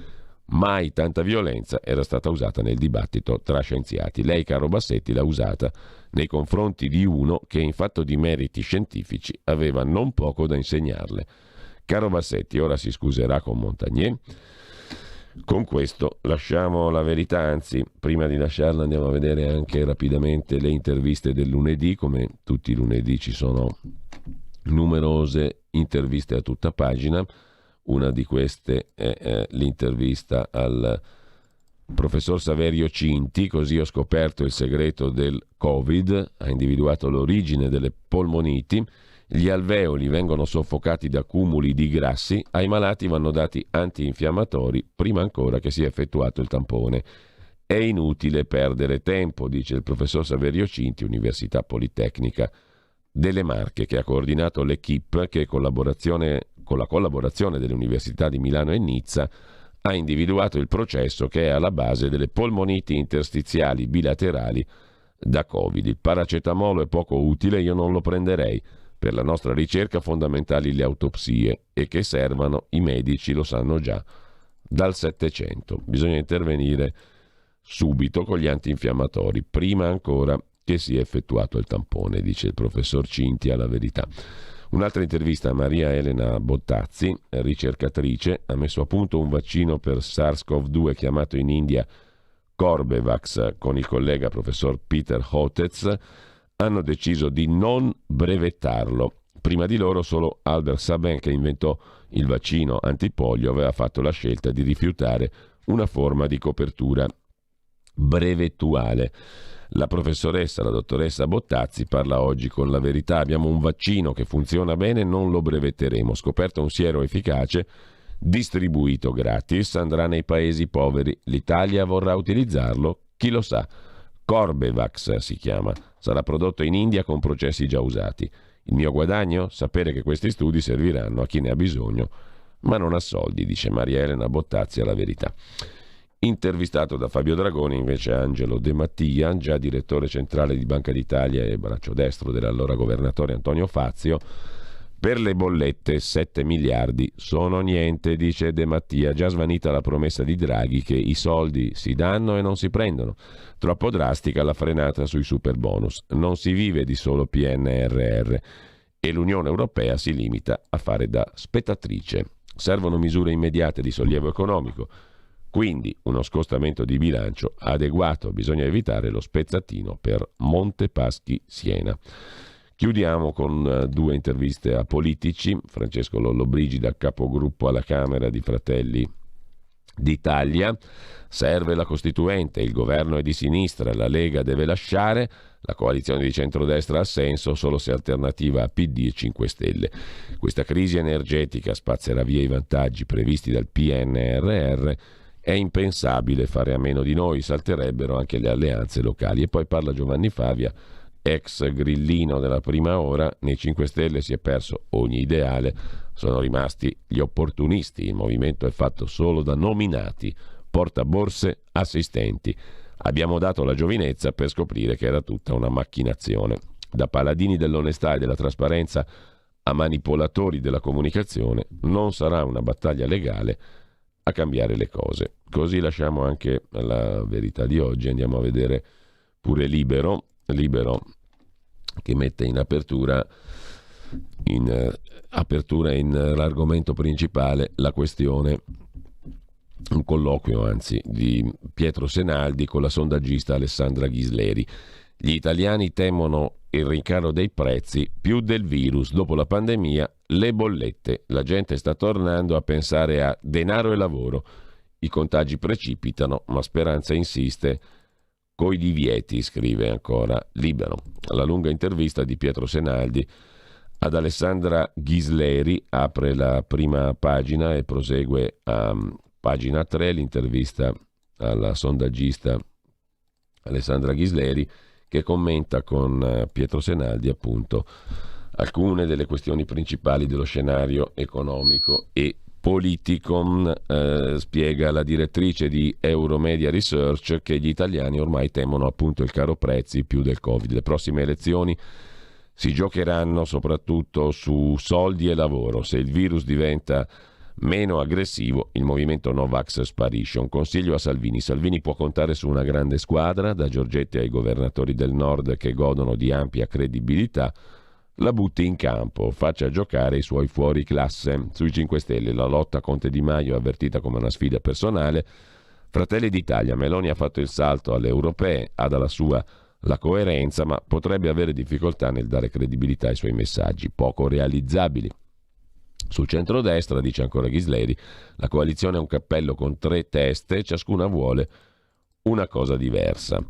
Mai tanta violenza era stata usata nel dibattito tra scienziati. Lei, caro Bassetti, l'ha usata nei confronti di uno che in fatto di meriti scientifici aveva non poco da insegnarle. Caro Bassetti, ora si scuserà con Montagnier. Con questo lasciamo la Verità, anzi, prima di lasciarla andiamo a vedere anche rapidamente le interviste del lunedì. Come tutti i lunedì ci sono numerose interviste a tutta pagina. Una di queste è l'intervista al professor Saverio Cinti. Così ho scoperto il segreto del Covid, ha individuato l'origine delle polmoniti, gli alveoli vengono soffocati da cumuli di grassi, ai malati vanno dati antinfiammatori prima ancora che sia effettuato il tampone. È inutile perdere tempo, dice il professor Saverio Cinti, Università Politecnica delle Marche, che ha coordinato l'equipe che con la collaborazione delle università di Milano e Nizza ha individuato il processo che è alla base delle polmoniti interstiziali bilaterali da Covid. Il paracetamolo è poco utile, io non lo prenderei. Per la nostra ricerca fondamentali le autopsie, e che servano i medici lo sanno già dal Settecento. Bisogna intervenire subito con gli antinfiammatori, prima ancora che sia effettuato il tampone, dice il professor Cinti alla Verità. Un'altra intervista a Maria Elena Bottazzi, ricercatrice, ha messo a punto un vaccino per SARS-CoV-2 chiamato in India Corbevax con il collega professor Peter Hotez. Hanno deciso di non brevettarlo. Prima di loro solo Albert Sabin, che inventò il vaccino antipolio, aveva fatto la scelta di rifiutare una forma di copertura brevettuale. La professoressa, la dottoressa Bottazzi, parla oggi con La Verità. Abbiamo un vaccino che funziona bene, non lo brevetteremo. Scoperto un siero efficace, distribuito gratis, andrà nei paesi poveri. L'Italia vorrà utilizzarlo? Chi lo sa. Corbevax si chiama. Sarà prodotto in India con processi già usati. Il mio guadagno? Sapere che questi studi serviranno a chi ne ha bisogno, ma non ha soldi, dice Maria Elena Bottazzi alla Verità. Intervistato da Fabio Dragoni invece Angelo De Mattia, già direttore centrale di Banca d'Italia e braccio destro dell'allora governatore Antonio Fazio. Per le bollette 7 miliardi sono niente, dice De Mattia, già svanita la promessa di Draghi che i soldi si danno e non si prendono. Troppo drastica la frenata sui superbonus. Non si vive di solo PNRR e l'Unione Europea si limita a fare da spettatrice. Servono misure immediate di sollievo economico. Quindi uno scostamento di bilancio adeguato, bisogna evitare lo spezzatino per Monte Paschi Siena. Chiudiamo con due interviste a politici. Francesco Lollobrigida, capogruppo alla Camera di Fratelli d'Italia. Serve la Costituente, il governo è di sinistra, la Lega deve lasciare, la coalizione di centrodestra ha senso solo se alternativa a PD e 5 Stelle. Questa crisi energetica spazzerà via i vantaggi previsti dal PNRR. È impensabile fare a meno di noi, salterebbero anche le alleanze locali. E poi parla Giovanni Favia, ex grillino della Prima Ora. Nei 5 Stelle si è perso ogni ideale, sono rimasti gli opportunisti, il movimento è fatto solo da nominati, portaborse, assistenti. Abbiamo dato la giovinezza per scoprire che era tutta una macchinazione. Da paladini dell'onestà e della trasparenza a manipolatori della comunicazione, non sarà una battaglia legale a cambiare le cose. Così lasciamo anche la Verità di oggi, andiamo a vedere pure Libero che mette in apertura l'argomento principale, la questione, un colloquio anzi di Pietro Senaldi con la sondaggista Alessandra Ghisleri. Gli italiani temono il rincaro dei prezzi più del virus. Dopo la pandemia, le bollette. La gente sta tornando a pensare a denaro e lavoro. i contagi precipitano, ma Speranza insiste coi divieti, scrive ancora Libero. La lunga intervista di Pietro Senaldi ad Alessandra Ghisleri apre la prima pagina e prosegue a pagina 3 l'intervista alla sondaggista Alessandra Ghisleri, che commenta con Pietro Senaldi appunto alcune delle questioni principali dello scenario economico e politico. Spiega la direttrice di Euromedia Research che gli italiani ormai temono appunto il caro prezzi più del Covid. Le prossime elezioni si giocheranno soprattutto su soldi e lavoro. Se il virus diventa meno aggressivo, il movimento Novax sparisce. Un consiglio a Salvini. Salvini può contare su una grande squadra, da Giorgetti ai governatori del nord che godono di ampia credibilità. La butti in campo, faccia giocare i suoi fuori classe. Sui 5 Stelle la lotta Conte Di Maio è avvertita come una sfida personale. Fratelli d'Italia, Meloni ha fatto il salto alle europee, ha dalla sua la coerenza, ma potrebbe avere difficoltà nel dare credibilità ai suoi messaggi, poco realizzabili. Sul centrodestra, dice ancora Ghisleri, la coalizione è un cappello con 3 teste, ciascuna vuole una cosa diversa.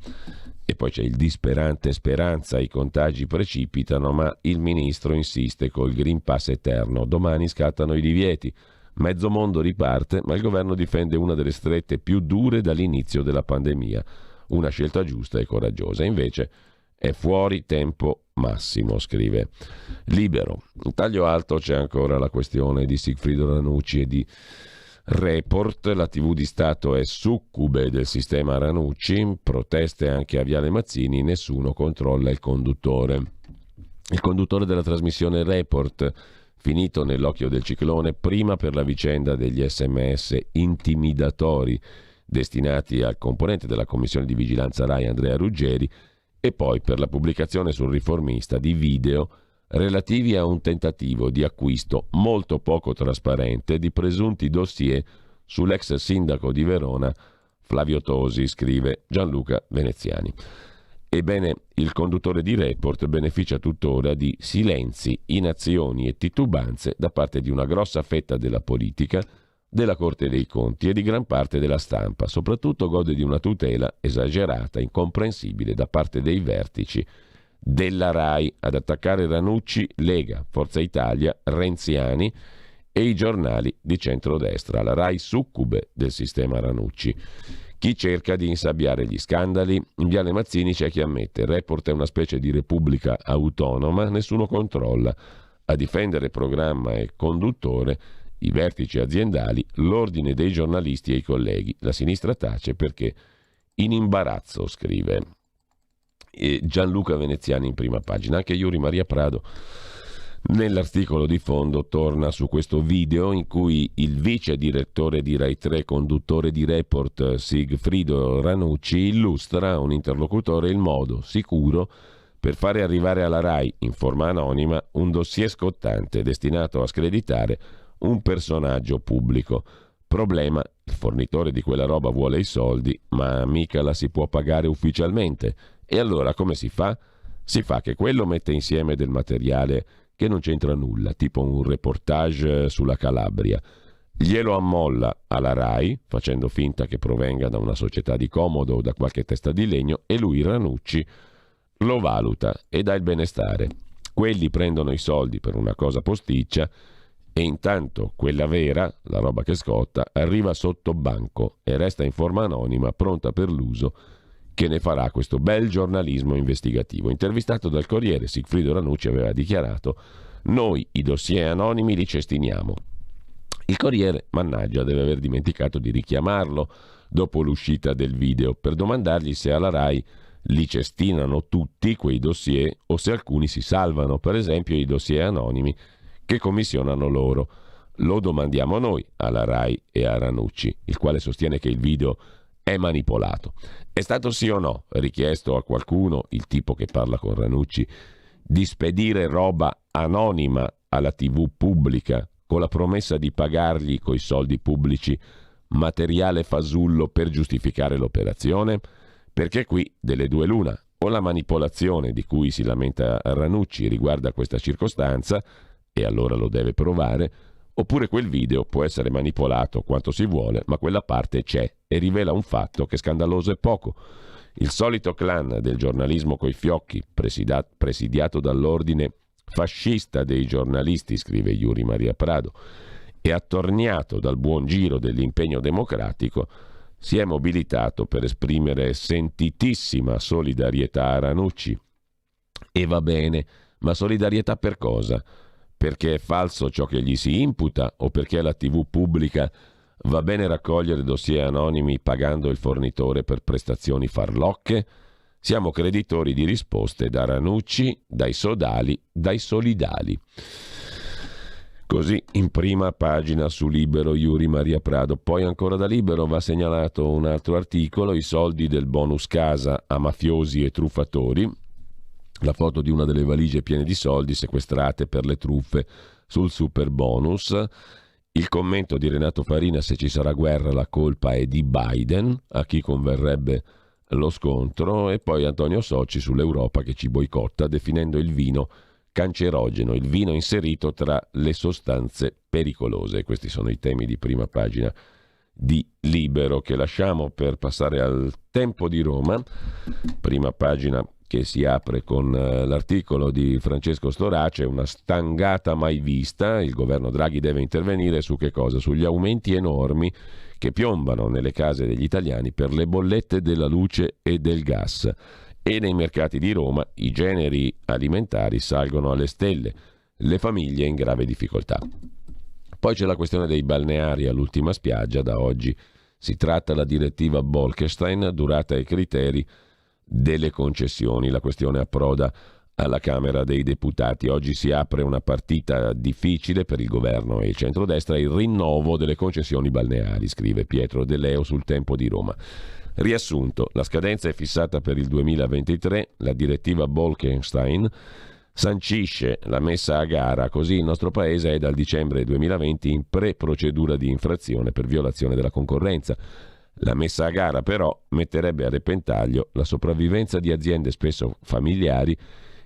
E poi c'è il disperante Speranza, i contagi precipitano, ma il ministro insiste col Green Pass eterno. Domani scattano i divieti. Mezzo mondo riparte, ma il governo difende una delle strette più dure dall'inizio della pandemia. Una scelta giusta e coraggiosa. Invece è fuori tempo massimo, scrive Libero. In taglio alto c'è ancora la questione di Sigfrido Ranucci e di Report. La TV di Stato è succube del sistema Ranucci, proteste anche a Viale Mazzini, nessuno controlla il conduttore. Il conduttore della trasmissione Report, finito nell'occhio del ciclone, prima per la vicenda degli SMS intimidatori destinati al componente della commissione di vigilanza Rai Andrea Ruggeri, e poi per la pubblicazione sul Riformista di video relativi a un tentativo di acquisto molto poco trasparente di presunti dossier sull'ex sindaco di Verona Flavio Tosi, scrive Gianluca Veneziani. Ebbene, il conduttore di Report beneficia tuttora di silenzi, inazioni e titubanze da parte di una grossa fetta della politica, della Corte dei Conti e di gran parte della stampa. Soprattutto gode di una tutela esagerata, incomprensibile da parte dei vertici della Rai. Ad attaccare Ranucci, Lega, Forza Italia, renziani e i giornali di centrodestra. La Rai succube del sistema Ranucci. Chi cerca di insabbiare gli scandali? In Viale Mazzini c'è chi ammette: Report è una specie di repubblica autonoma, nessuno controlla. A difendere programma e conduttore i vertici aziendali, l'ordine dei giornalisti e i colleghi. La sinistra tace perché in imbarazzo, scrive Gianluca Veneziani in prima pagina. Anche Yuri Maria Prado nell'articolo di fondo torna su questo video in cui il vice direttore di Rai 3, conduttore di Report Sigfrido Ranucci, illustra a un interlocutore il modo sicuro per fare arrivare alla Rai in forma anonima un dossier scottante destinato a screditare un personaggio pubblico. Problema: il fornitore di quella roba vuole i soldi, ma mica la si può pagare ufficialmente. E allora come si fa? Si fa che quello mette insieme del materiale che non c'entra nulla, tipo un reportage sulla Calabria, glielo ammolla alla Rai, facendo finta che provenga da una società di comodo o da qualche testa di legno, e lui, Ranucci, lo valuta e dà il benestare. Quelli prendono i soldi per una cosa posticcia e intanto quella vera, la roba che scotta, arriva sotto banco e resta in forma anonima, pronta per l'uso che ne farà questo bel giornalismo investigativo. Intervistato dal Corriere, Sigfrido Ranucci aveva dichiarato: noi i dossier anonimi li cestiniamo. Il Corriere, mannaggia, deve aver dimenticato di richiamarlo dopo l'uscita del video per domandargli se alla Rai li cestinano tutti quei dossier o se alcuni si salvano, per esempio i dossier anonimi che commissionano loro. Lo domandiamo noi alla Rai e a Ranucci, il quale sostiene che il video è manipolato. È stato sì o no richiesto a qualcuno, il tipo che parla con Ranucci, di spedire roba anonima alla TV pubblica con la promessa di pagargli coi soldi pubblici materiale fasullo per giustificare l'operazione? Perché qui delle due l'una: o la manipolazione di cui si lamenta Ranucci riguarda questa circostanza, e allora lo deve provare, Oppure quel video può essere manipolato quanto si vuole, ma quella parte c'è e rivela un fatto che scandaloso è poco. Il solito clan del giornalismo coi fiocchi, presidiato dall'ordine fascista dei giornalisti, scrive Yuri Maria Prado, e attorniato dal buon giro dell'impegno democratico, si è mobilitato per esprimere sentitissima solidarietà a Ranucci. E va bene, ma solidarietà per cosa? Perché è falso ciò che gli si imputa o perché la TV pubblica va bene raccogliere dossier anonimi pagando il fornitore per prestazioni farlocche? Siamo creditori di risposte da Ranucci, dai sodali, dai solidali. Così in prima pagina su Libero Yuri Maria Prado. Poi ancora da Libero va segnalato un altro articolo, i soldi del bonus casa a mafiosi e truffatori. La foto di una delle valigie piene di soldi sequestrate per le truffe sul super bonus. Il commento di Renato Farina: se ci sarà guerra la colpa è di Biden, a chi converrebbe lo scontro. E poi Antonio Socci sull'Europa che ci boicotta definendo il vino cancerogeno, il vino inserito tra le sostanze pericolose. Questi sono i temi di prima pagina di Libero, che lasciamo per passare al Tempo di Roma. Prima pagina che si apre con l'articolo di Francesco Storace, una stangata mai vista, il governo Draghi deve intervenire su che cosa? Sugli aumenti enormi che piombano nelle case degli italiani per le bollette della luce e del gas. E nei mercati di Roma i generi alimentari salgono alle stelle, le famiglie in grave difficoltà. Poi c'è la questione dei balneari all'ultima spiaggia, da oggi si tratta la direttiva Bolkestein, durata e criteri delle concessioni. La questione approda alla Camera dei Deputati. Oggi si apre una partita difficile per il governo e il centrodestra, il rinnovo delle concessioni balneari, scrive Pietro De Leo sul Tempo di Roma. Riassunto, la scadenza è fissata per il 2023, la direttiva Bolkestein sancisce la messa a gara, così il nostro paese è dal dicembre 2020 in pre-procedura di infrazione per violazione della concorrenza. La messa a gara però metterebbe a repentaglio la sopravvivenza di aziende spesso familiari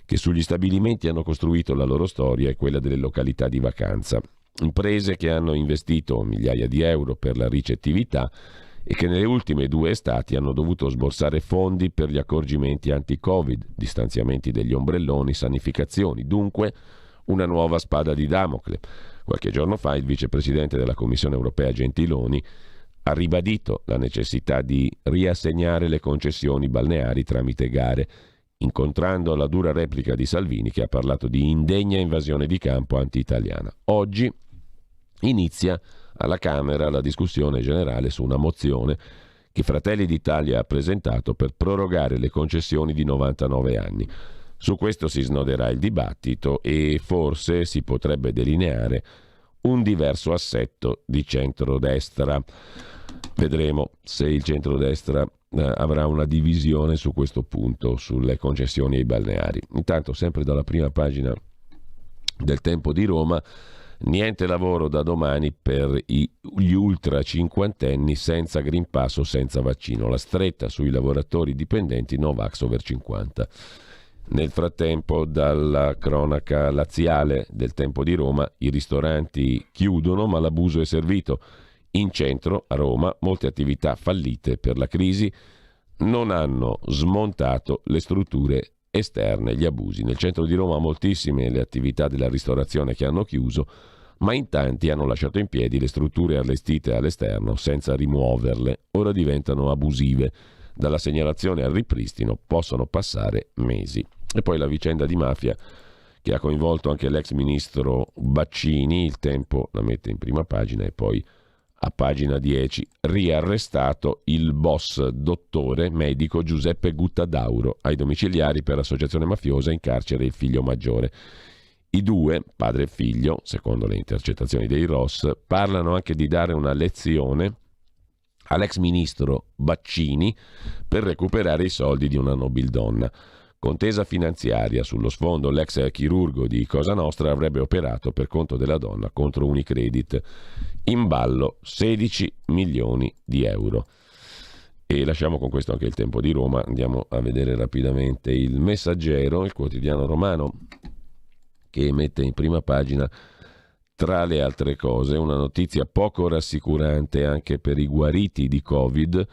che sugli stabilimenti hanno costruito la loro storia e quella delle località di vacanza. Imprese che hanno investito migliaia di euro per la ricettività e che nelle ultime 2 estati hanno dovuto sborsare fondi per gli accorgimenti anti-Covid, distanziamenti degli ombrelloni, sanificazioni, dunque una nuova spada di Damocle. Qualche giorno fa il vicepresidente della Commissione europea Gentiloni ha ribadito la necessità di riassegnare le concessioni balneari tramite gare, incontrando la dura replica di Salvini che ha parlato di indegna invasione di campo anti-italiana. Oggi inizia alla Camera la discussione generale su una mozione che Fratelli d'Italia ha presentato per prorogare le concessioni di 99 anni. Su questo si snoderà il dibattito e forse si potrebbe delineare un diverso assetto di centrodestra. Vedremo se il centrodestra avrà una divisione su questo punto, sulle concessioni ai balneari. Intanto, sempre dalla prima pagina del Tempo di Roma, niente lavoro da domani per gli ultra cinquantenni senza Green Pass o senza vaccino. La stretta sui lavoratori dipendenti Novax over 50. Nel frattempo, dalla cronaca laziale del Tempo di Roma, i ristoranti chiudono ma l'abuso è servito. In centro, a Roma, molte attività fallite per la crisi non hanno smontato le strutture esterne, gli abusi. Nel centro di Roma moltissime le attività della ristorazione che hanno chiuso, ma in tanti hanno lasciato in piedi le strutture allestite all'esterno senza rimuoverle. Ora diventano abusive. Dalla segnalazione al ripristino possono passare mesi. E poi la vicenda di mafia che ha coinvolto anche l'ex ministro Baccini. Il Tempo la mette in prima pagina e poi a pagina 10, riarrestato il boss dottore medico Giuseppe Guttadauro, ai domiciliari per associazione mafiosa, in carcere il figlio maggiore. I due, padre e figlio, secondo le intercettazioni dei Ross, parlano anche di dare una lezione all'ex ministro Baccini per recuperare i soldi di una nobildonna. Contesa finanziaria sullo sfondo, l'ex chirurgo di Cosa Nostra avrebbe operato per conto della donna contro Unicredit. In ballo 16 milioni di euro. E lasciamo con questo anche il Tempo di Roma. Andiamo a vedere rapidamente il Messaggero, il quotidiano romano, che mette in prima pagina tra le altre cose, una notizia poco rassicurante anche per i guariti di Covid,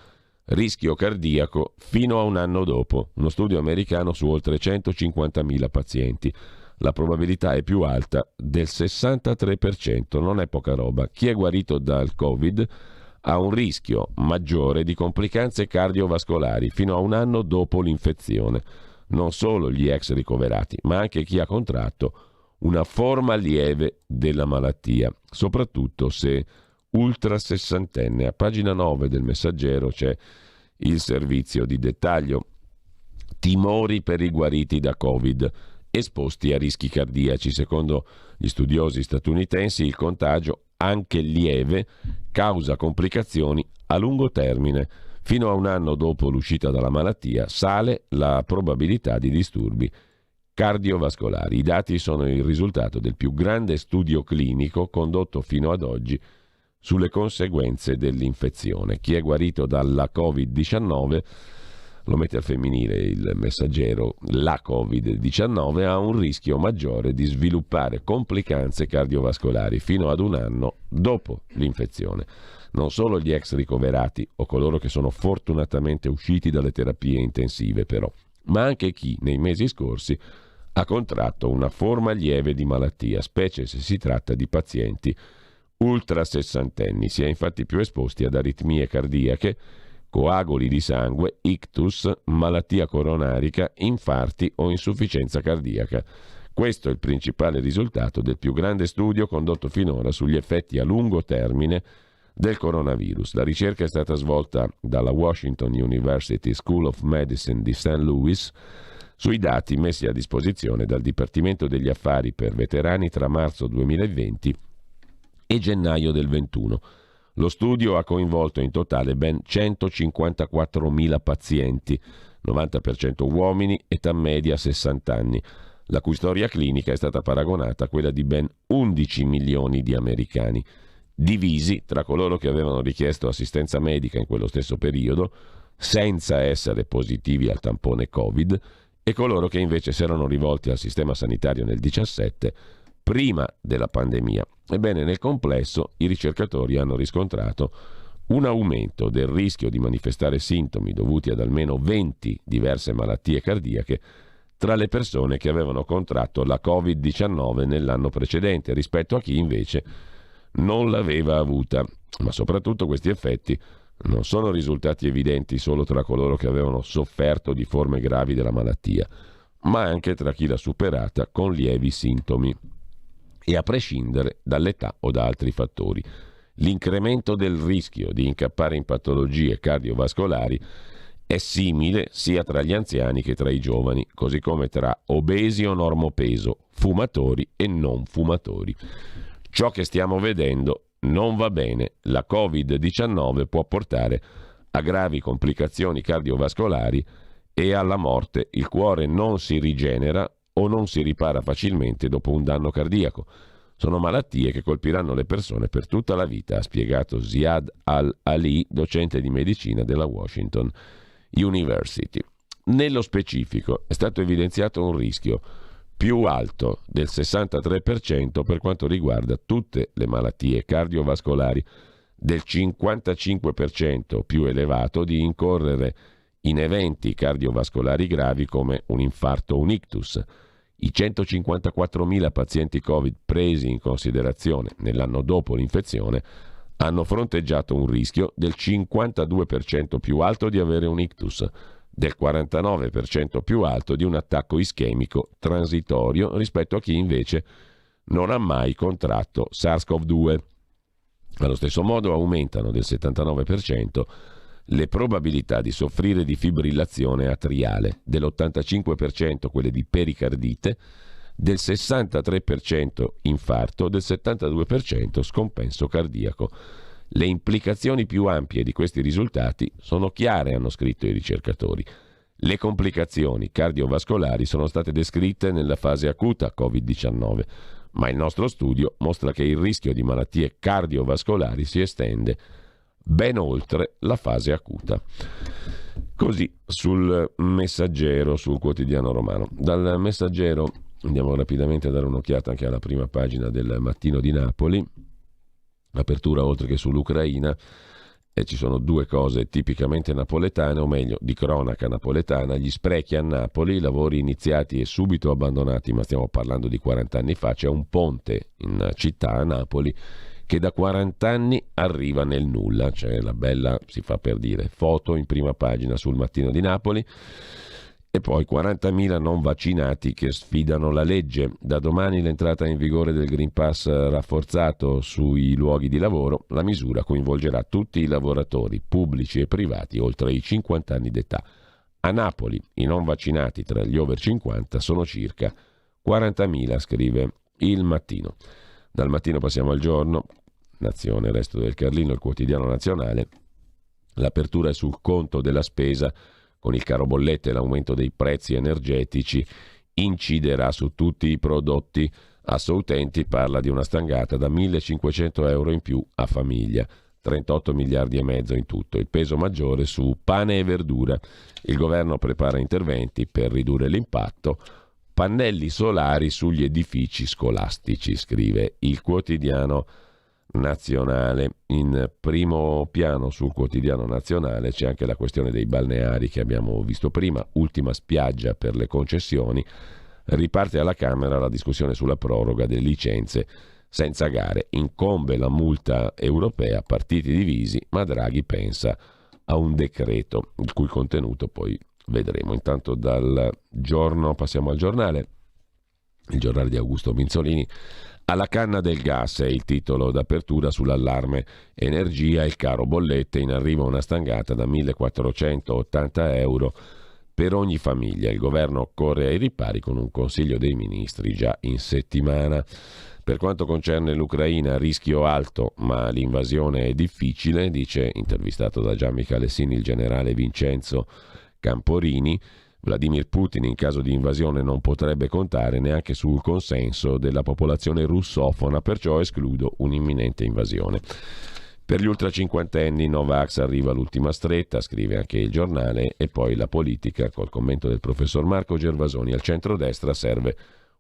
rischio cardiaco fino a un anno dopo. Uno studio americano su oltre 150.000 pazienti. La probabilità è più alta del 63%, non è poca roba. Chi è guarito dal Covid ha un rischio maggiore di complicanze cardiovascolari fino a un anno dopo l'infezione. Non solo gli ex ricoverati, ma anche chi ha contratto una forma lieve della malattia, soprattutto se ultra sessantenne. A pagina 9 del Messaggero c'è il servizio di dettaglio. Timori per i guariti da Covid, esposti a rischi cardiaci. Secondo gli studiosi statunitensi, il contagio, anche lieve, causa complicazioni a lungo termine. Fino a un anno dopo l'uscita dalla malattia sale la probabilità di disturbi cardiovascolari. I dati sono il risultato del più grande studio clinico condotto fino ad oggi sulle conseguenze dell'infezione. Chi è guarito dalla Covid-19, lo mette al femminile il Messaggero, la Covid-19 ha un rischio maggiore di sviluppare complicanze cardiovascolari fino ad un anno dopo l'infezione. Non solo gli ex ricoverati o coloro che sono fortunatamente usciti dalle terapie intensive però, ma anche chi nei mesi scorsi ha contratto una forma lieve di malattia, specie se si tratta di pazienti ultra sessantenni. Si è infatti più esposti ad aritmie cardiache, coaguli di sangue, ictus, malattia coronarica, infarti o insufficienza cardiaca. Questo è il principale risultato del più grande studio condotto finora sugli effetti a lungo termine del coronavirus. La ricerca è stata svolta dalla Washington University School of Medicine di St. Louis sui dati messi a disposizione dal Dipartimento degli Affari per Veterani tra marzo 2020 e gennaio del 21. Lo studio ha coinvolto in totale ben 154.000 pazienti, 90% uomini, età media 60 anni, la cui storia clinica è stata paragonata a quella di ben 11 milioni di americani, divisi tra coloro che avevano richiesto assistenza medica in quello stesso periodo, senza essere positivi al tampone Covid, e coloro che invece si erano rivolti al sistema sanitario nel 2017, prima della pandemia. Ebbene, nel complesso i ricercatori hanno riscontrato un aumento del rischio di manifestare sintomi dovuti ad almeno 20 diverse malattie cardiache tra le persone che avevano contratto la Covid-19 nell'anno precedente rispetto a chi invece non l'aveva avuta. Ma soprattutto questi effetti non sono risultati evidenti solo tra coloro che avevano sofferto di forme gravi della malattia, ma anche tra chi l'ha superata con lievi sintomi, e a prescindere dall'età o da altri fattori. L'incremento del rischio di incappare in patologie cardiovascolari è simile sia tra gli anziani che tra i giovani, così come tra obesi o normopeso, fumatori e non fumatori. Ciò che stiamo vedendo non va bene. La Covid-19 può portare a gravi complicazioni cardiovascolari e alla morte. Il cuore non si rigenera o non si ripara facilmente dopo un danno cardiaco. Sono malattie che colpiranno le persone per tutta la vita, ha spiegato Ziad Al-Ali, docente di medicina della Washington University. Nello specifico è stato evidenziato un rischio più alto del 63% per quanto riguarda tutte le malattie cardiovascolari, del 55% più elevato di incorrere in eventi cardiovascolari gravi come un infarto o un ictus. I 154.000 pazienti Covid presi in considerazione nell'anno dopo l'infezione hanno fronteggiato un rischio del 52% più alto di avere un ictus, del 49% più alto di un attacco ischemico transitorio rispetto a chi invece non ha mai contratto SARS-CoV-2. Allo stesso modo aumentano del 79% le probabilità di soffrire di fibrillazione atriale, dell'85% quelle di pericardite, del 63% infarto, del 72% scompenso cardiaco. Le implicazioni più ampie di questi risultati sono chiare, hanno scritto i ricercatori. Le complicazioni cardiovascolari sono state descritte nella fase acuta Covid-19, ma il nostro studio mostra che il rischio di malattie cardiovascolari si estende ben oltre la fase acuta. Così sul Messaggero, sul Quotidiano Romano. Dal Messaggero Andiamo rapidamente a dare un'occhiata anche alla prima pagina del Mattino di Napoli. Apertura oltre che sull'Ucraina, e ci sono due cose tipicamente napoletane, o meglio di cronaca napoletana: gli sprechi a Napoli, lavori iniziati e subito abbandonati, ma stiamo parlando di 40 anni fa. C'è un ponte in città, a Napoli, che da 40 anni arriva nel nulla. C'è la bella, si fa per dire, foto in prima pagina sul Mattino di Napoli. E poi 40.000 non vaccinati che sfidano la legge. Da domani l'entrata in vigore del Green Pass rafforzato sui luoghi di lavoro. La misura coinvolgerà tutti i lavoratori pubblici e privati oltre i 50 anni d'età. A Napoli i non vaccinati tra gli over 50 sono circa 40.000, scrive il Mattino. Dal Mattino passiamo al Giorno, Nazione, Resto del Carlino, il quotidiano nazionale. L'apertura è sul conto della spesa. Con il caro bollette e l'aumento dei prezzi energetici inciderà su tutti i prodotti. Assoutenti parla di una stangata da 1.500 euro in più a famiglia, 38 miliardi e mezzo in tutto. Il peso maggiore su pane e verdura. Il governo prepara interventi per ridurre l'impatto. Pannelli solari sugli edifici scolastici, scrive il quotidiano nazionale. In primo piano sul quotidiano nazionale c'è anche la questione dei balneari che abbiamo visto prima, ultima spiaggia per le concessioni. Riparte alla Camera la discussione sulla proroga delle licenze senza gare, incombe la multa europea, partiti divisi, ma Draghi pensa a un decreto il cui contenuto poi vedremo. Intanto dal Giorno passiamo al Giornale, il giornale di Augusto Minzolini. Alla canna del gas è il titolo d'apertura sull'allarme energia e il caro bollette. In arrivo una stangata da 1.480 euro per ogni famiglia. Il governo corre ai ripari con un Consiglio dei Ministri già in settimana. Per quanto concerne l'Ucraina, rischio alto, ma l'invasione è difficile, dice, intervistato da Gianmichele Alessini, il generale Vincenzo Camporini. Vladimir Putin in caso di invasione non potrebbe contare neanche sul consenso della popolazione russofona, perciò escludo un'imminente invasione. Per gli ultracinquantenni Novax arriva l'ultima stretta, scrive anche il giornale, e poi la politica col commento del professor Marco Gervasoni. Al centrodestra serve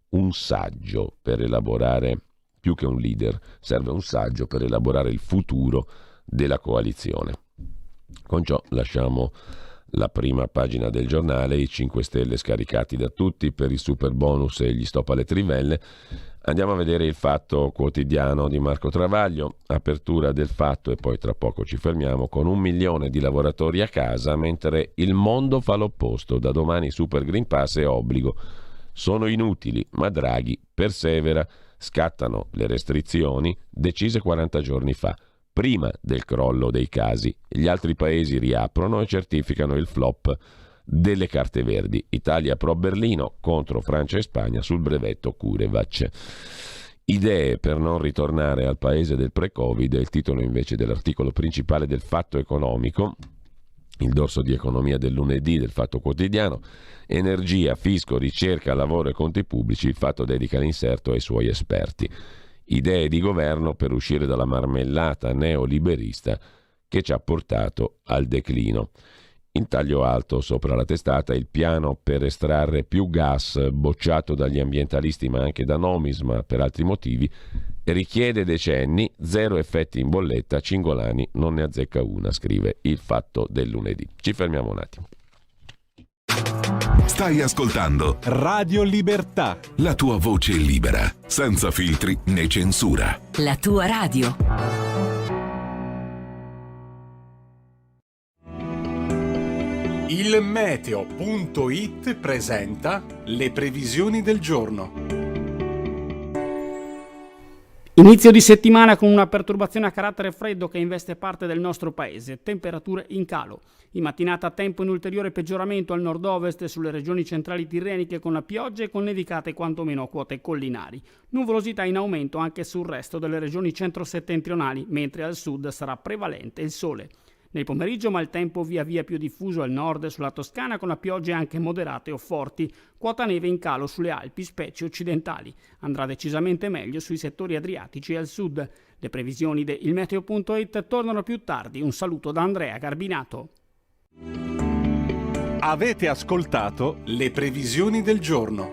un saggio per elaborare, più che un leader, serve un saggio per elaborare il futuro della coalizione. Con ciò lasciamo la prima pagina del giornale, i 5 Stelle scaricati da tutti per il super bonus e gli stop alle trivelle. Andiamo a vedere il Fatto Quotidiano di Marco Travaglio, apertura del Fatto e poi tra poco ci fermiamo, con 1 milione di lavoratori a casa mentre il mondo fa l'opposto. Da domani Super Green Pass è obbligo. Sono inutili, ma Draghi persevera. Scattano le restrizioni decise 40 giorni fa, prima del crollo dei casi. Gli altri paesi riaprono e certificano il flop delle carte verdi. Italia pro Berlino contro Francia e Spagna sul brevetto CureVac. Idee per non ritornare al paese del pre-Covid è il titolo invece dell'articolo principale del Fatto Economico, il dorso di economia del lunedì del Fatto Quotidiano. Energia, fisco, ricerca, lavoro e conti pubblici. Il Fatto dedica l'inserto ai suoi esperti. Idee di governo per uscire dalla marmellata neoliberista che ci ha portato al declino. In taglio alto sopra la testata il piano per estrarre più gas, bocciato dagli ambientalisti ma anche da Nomis, ma per altri motivi, richiede decenni, zero effetti in bolletta, Cingolani non ne azzecca una, scrive il Fatto del lunedì. Ci fermiamo un attimo. Stai ascoltando Radio Libertà. la tua voce libera, senza filtri né censura. La tua radio. Il meteo.it presenta le previsioni del giorno. Inizio di settimana con una perturbazione a carattere freddo che investe parte del nostro paese, temperature in calo. In mattinata tempo in ulteriore peggioramento al nord-ovest e sulle regioni centrali tirreniche con la pioggia e con nevicate quantomeno a quote collinari. Nuvolosità in aumento anche sul resto delle regioni centro-settentrionali, mentre al sud sarà prevalente il sole. Nel pomeriggio maltempo via via più diffuso al nord e sulla Toscana con la piogge anche moderate o forti, quota neve in calo sulle Alpi, specie occidentali. Andrà decisamente meglio sui settori adriatici e al sud. Le previsioni di ilmeteo.it tornano più tardi. Un saluto da Andrea Garbinato. Avete ascoltato le previsioni del giorno.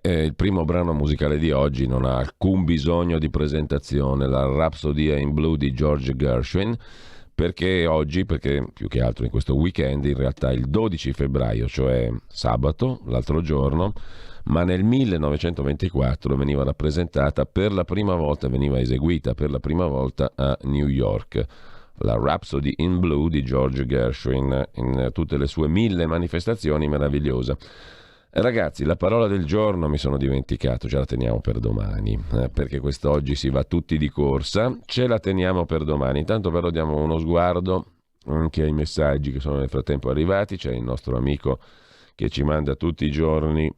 Il primo brano musicale di oggi non ha alcun bisogno di presentazione, la Rhapsody in Blue di George Gershwin. Perché oggi? Perché più che altro in questo weekend, in realtà il 12 febbraio, cioè sabato, l'altro giorno, ma nel 1924 veniva rappresentata per la prima volta, veniva eseguita per la prima volta a New York, la Rhapsody in Blue di George Gershwin, in tutte le sue 1000 manifestazioni meravigliosa. Ragazzi, la parola del giorno mi sono dimenticato, ce la teniamo per domani, perché quest'oggi si va tutti di corsa, ce la teniamo per domani. Intanto però diamo uno sguardo anche ai messaggi che sono nel frattempo arrivati. C'è il nostro amico che ci manda tutti i giorni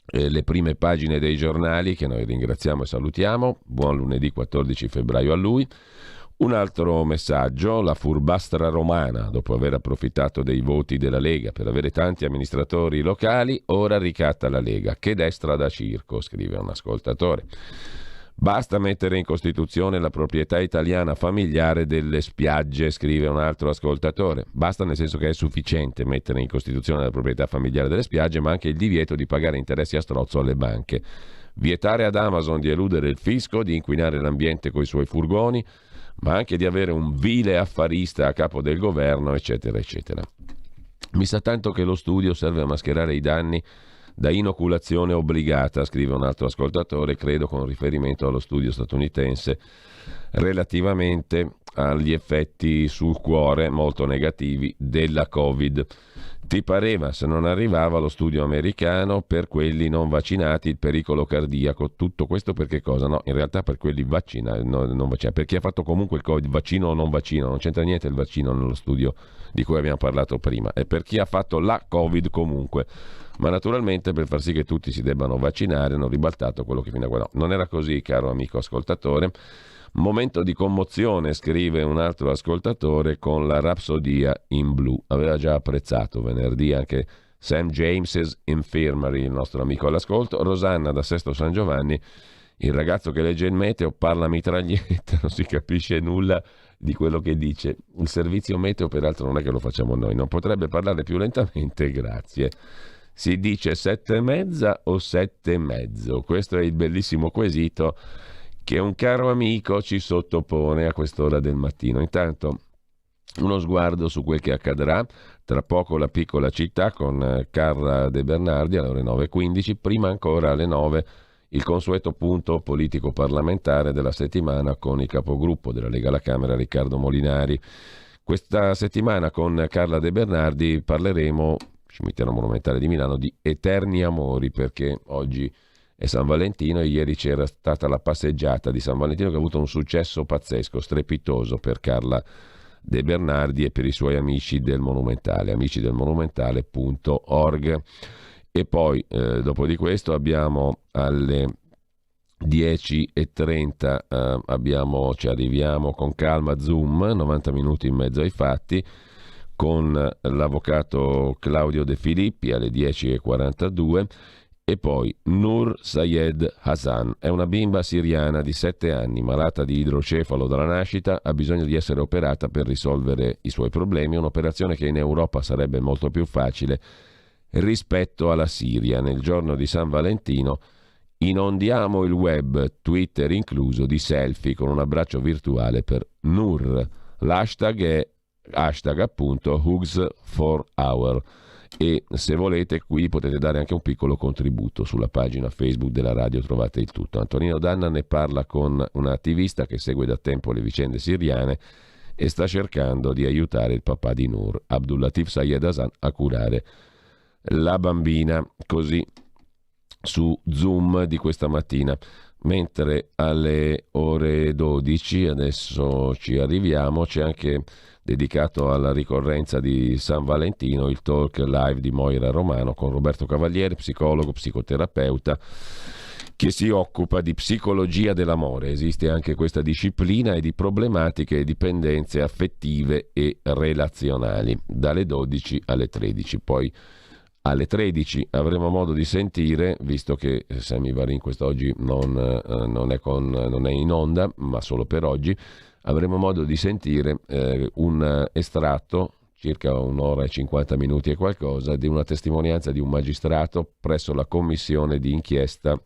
le prime pagine dei giornali, che noi ringraziamo e salutiamo. Buon lunedì 14 febbraio a lui. Un altro messaggio: la furbastra romana, dopo aver approfittato dei voti della Lega per avere tanti amministratori locali, ora ricatta la Lega. Che destra da circo, scrive un ascoltatore. Basta mettere in Costituzione la proprietà italiana familiare delle spiagge, scrive un altro ascoltatore. Basta nel senso che è sufficiente mettere in Costituzione la proprietà familiare delle spiagge, ma anche il divieto di pagare interessi a strozzo alle banche. Vietare ad Amazon di eludere il fisco, di inquinare l'ambiente coi suoi furgoni, ma anche di avere un vile affarista a capo del governo, eccetera, eccetera. Mi sa tanto che lo studio serve a mascherare i danni da inoculazione obbligata, scrive un altro ascoltatore, credo con riferimento allo studio statunitense relativamente agli effetti sul cuore molto negativi della Covid. Ti pareva, se non arrivava lo studio americano, per quelli non vaccinati il pericolo cardiaco. Tutto questo per che cosa? No, in realtà per quelli vaccinati, non vaccinati, per chi ha fatto comunque il Covid, vaccino o non vaccino, non c'entra niente il vaccino nello studio di cui abbiamo parlato prima, è per chi ha fatto la Covid comunque. Ma naturalmente per far sì che tutti si debbano vaccinare hanno ribaltato quello che fino a qua no. Non era così, caro amico ascoltatore. Momento di commozione, scrive un altro ascoltatore, con la Rapsodia in Blu. Aveva già apprezzato venerdì anche St. James's Infirmary, il nostro amico all'ascolto. Rosanna da Sesto San Giovanni: il ragazzo che legge il meteo parla mitraglietta, non si capisce nulla di quello che dice. Il servizio meteo peraltro non è che lo facciamo noi, non potrebbe parlare più lentamente? Grazie. Si dice 7:30 o 7:30? Questo è il bellissimo quesito che un caro amico ci sottopone a quest'ora del mattino. Intanto uno sguardo su quel che accadrà tra poco, la piccola città, con Carla De Bernardi alle ore 9:15, prima ancora alle 9 il consueto punto politico parlamentare della settimana con il capogruppo della Lega alla Camera Riccardo Molinari. Questa settimana con Carla De Bernardi parleremo, cimitero monumentale di Milano, di eterni amori, perché oggi è San Valentino e ieri c'era stata la passeggiata di San Valentino che ha avuto un successo pazzesco, strepitoso per Carla De Bernardi e per i suoi amici del Monumentale, amicidelmonumentale.org. E poi dopo di questo abbiamo alle 10:30 ci arriviamo con calma Zoom, 90 minuti in mezzo ai fatti, con l'avvocato Claudio De Filippi alle 10:42. E poi Nur Sayed Hassan è una bimba siriana di 7 anni, malata di idrocefalo dalla nascita, ha bisogno di essere operata per risolvere i suoi problemi, un'operazione che in Europa sarebbe molto più facile rispetto alla Siria. Nel giorno di San Valentino inondiamo il web, Twitter incluso, di selfie con un abbraccio virtuale per Nur. L'hashtag è appunto Hugs for Our. E se volete qui potete dare anche un piccolo contributo sulla pagina Facebook della radio, trovate il tutto. Antonino Danna ne parla con un attivista che segue da tempo le vicende siriane e sta cercando di aiutare il papà di Nur, Abdulatif Sayed Hassan, a curare la bambina, così su Zoom di questa mattina. Mentre alle ore 12, adesso ci arriviamo, c'è anche dedicato alla ricorrenza di San Valentino il talk live di Moira Romano con Roberto Cavalieri, psicologo, psicoterapeuta, che si occupa di psicologia dell'amore. Esiste anche questa disciplina e di problematiche e dipendenze affettive e relazionali, dalle 12 alle 13. Poi alle 13 avremo modo di sentire, visto che Sammy Varin quest'oggi non è in onda, ma solo per oggi, avremo modo di sentire un estratto, circa 1 ora e 50 minuti e qualcosa, di una testimonianza di un magistrato presso la commissione di inchiesta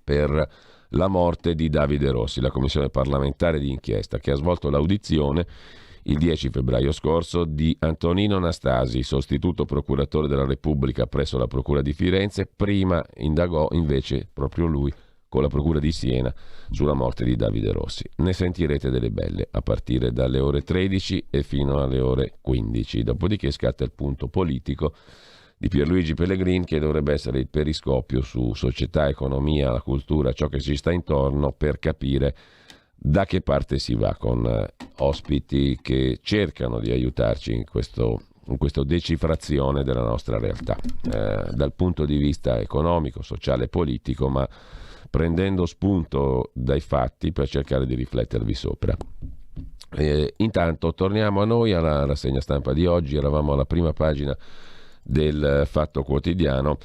per la morte di Davide Rossi, la commissione parlamentare di inchiesta che ha svolto l'audizione il 10 febbraio scorso di Antonino Nastasi, sostituto procuratore della Repubblica presso la Procura di Firenze. Prima indagò invece proprio lui con la Procura di Siena sulla morte di Davide Rossi. Ne sentirete delle belle a partire dalle ore 13 e fino alle ore 15. Dopodiché scatta il punto politico di Pierluigi Pellegrin, che dovrebbe essere il periscopio su società, economia, la cultura, ciò che ci sta intorno, per capire da che parte si va, con ospiti che cercano di aiutarci in questa decifrazione della nostra realtà, dal punto di vista economico, sociale e politico, ma prendendo spunto dai fatti per cercare di riflettervi sopra. Intanto torniamo a noi, alla rassegna stampa di oggi. Eravamo alla prima pagina del Fatto Quotidiano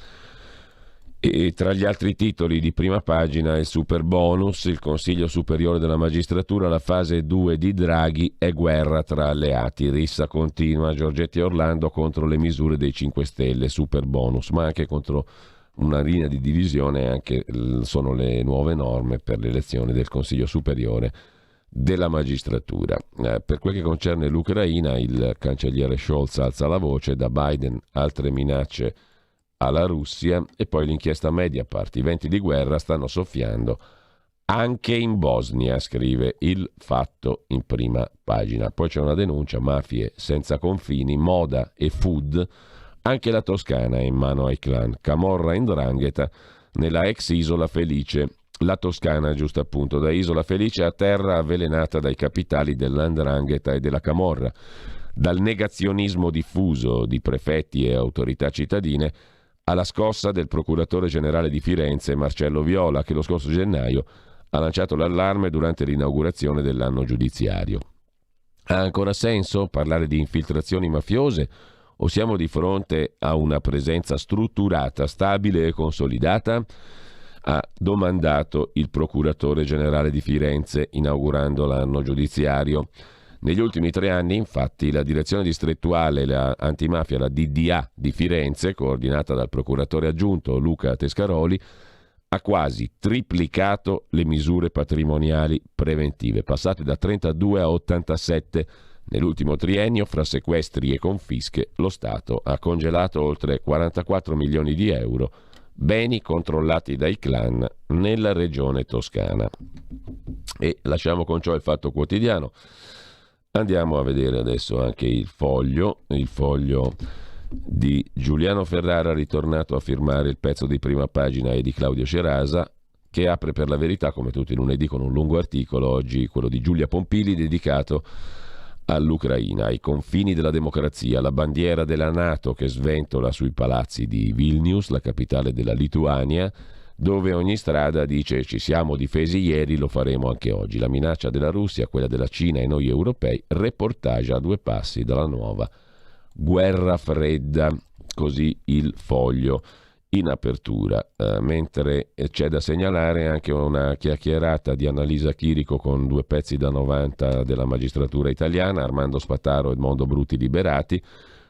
e tra gli altri titoli di prima pagina il super bonus, il Consiglio Superiore della Magistratura, la fase 2 di Draghi è guerra tra alleati, rissa continua, Giorgetti e Orlando contro le misure dei 5 Stelle, super bonus, ma anche contro una linea di divisione anche sono le nuove norme per l'elezione del Consiglio Superiore della Magistratura. Per quel che concerne l'Ucraina, il cancelliere Scholz alza la voce, da Biden altre minacce alla Russia, e poi l'inchiesta Mediapart, i venti di guerra stanno soffiando anche in Bosnia, scrive il Fatto in prima pagina. Poi c'è una denuncia, mafie senza confini, moda e food, anche la Toscana è in mano ai clan, Camorra e 'ndrangheta nella ex Isola Felice. La Toscana, giusto appunto, da Isola Felice a terra avvelenata dai capitali dell''ndrangheta e della Camorra, dal negazionismo diffuso di prefetti e autorità cittadine alla scossa del procuratore generale di Firenze Marcello Viola, che lo scorso gennaio ha lanciato l'allarme durante l'inaugurazione dell'anno giudiziario. Ha ancora senso parlare di infiltrazioni mafiose o siamo di fronte a una presenza strutturata, stabile e consolidata? Ha domandato il procuratore generale di Firenze inaugurando l'anno giudiziario. Negli ultimi 3 anni, infatti, la direzione distrettuale antimafia, la DDA di Firenze, coordinata dal procuratore aggiunto Luca Tescaroli, ha quasi triplicato le misure patrimoniali preventive, passate da 32 a 87. Nell'ultimo triennio, fra sequestri e confische, lo Stato ha congelato oltre 44 milioni di euro, beni controllati dai clan nella regione toscana. E lasciamo con ciò il Fatto Quotidiano. Andiamo a vedere adesso anche il Foglio di Giuliano Ferrara, ritornato a firmare il pezzo di prima pagina, e di Claudio Cerasa, che apre per La Verità, come tutti i lunedì, con un lungo articolo, oggi quello di Giulia Pompili, dedicato all'Ucraina, ai confini della democrazia, la bandiera della NATO che sventola sui palazzi di Vilnius, la capitale della Lituania, dove ogni strada dice ci siamo difesi ieri, lo faremo anche oggi. La minaccia della Russia, quella della Cina e noi europei, reportage a 2 passi dalla nuova guerra fredda, così il Foglio in apertura, mentre c'è da segnalare anche una chiacchierata di Annalisa Chirico con 2 pezzi da 90 della magistratura italiana, Armando Spataro e Edmondo Bruti liberati.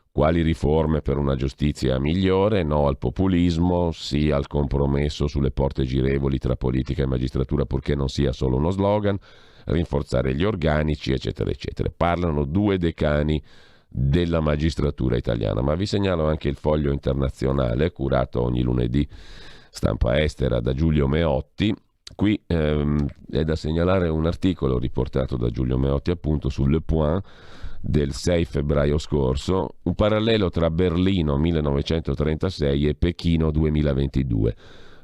Quali riforme per una giustizia migliore? No al populismo, sì al compromesso sulle porte girevoli tra politica e magistratura, purché non sia solo uno slogan, rinforzare gli organici, eccetera, eccetera. Parlano 2 decani della magistratura italiana, ma vi segnalo anche il Foglio internazionale, curato ogni lunedì, stampa estera, da Giulio Meotti. Qui è da segnalare un articolo riportato da Giulio Meotti appunto sul Le Point del 6 febbraio scorso, un parallelo tra Berlino 1936 e Pechino 2022,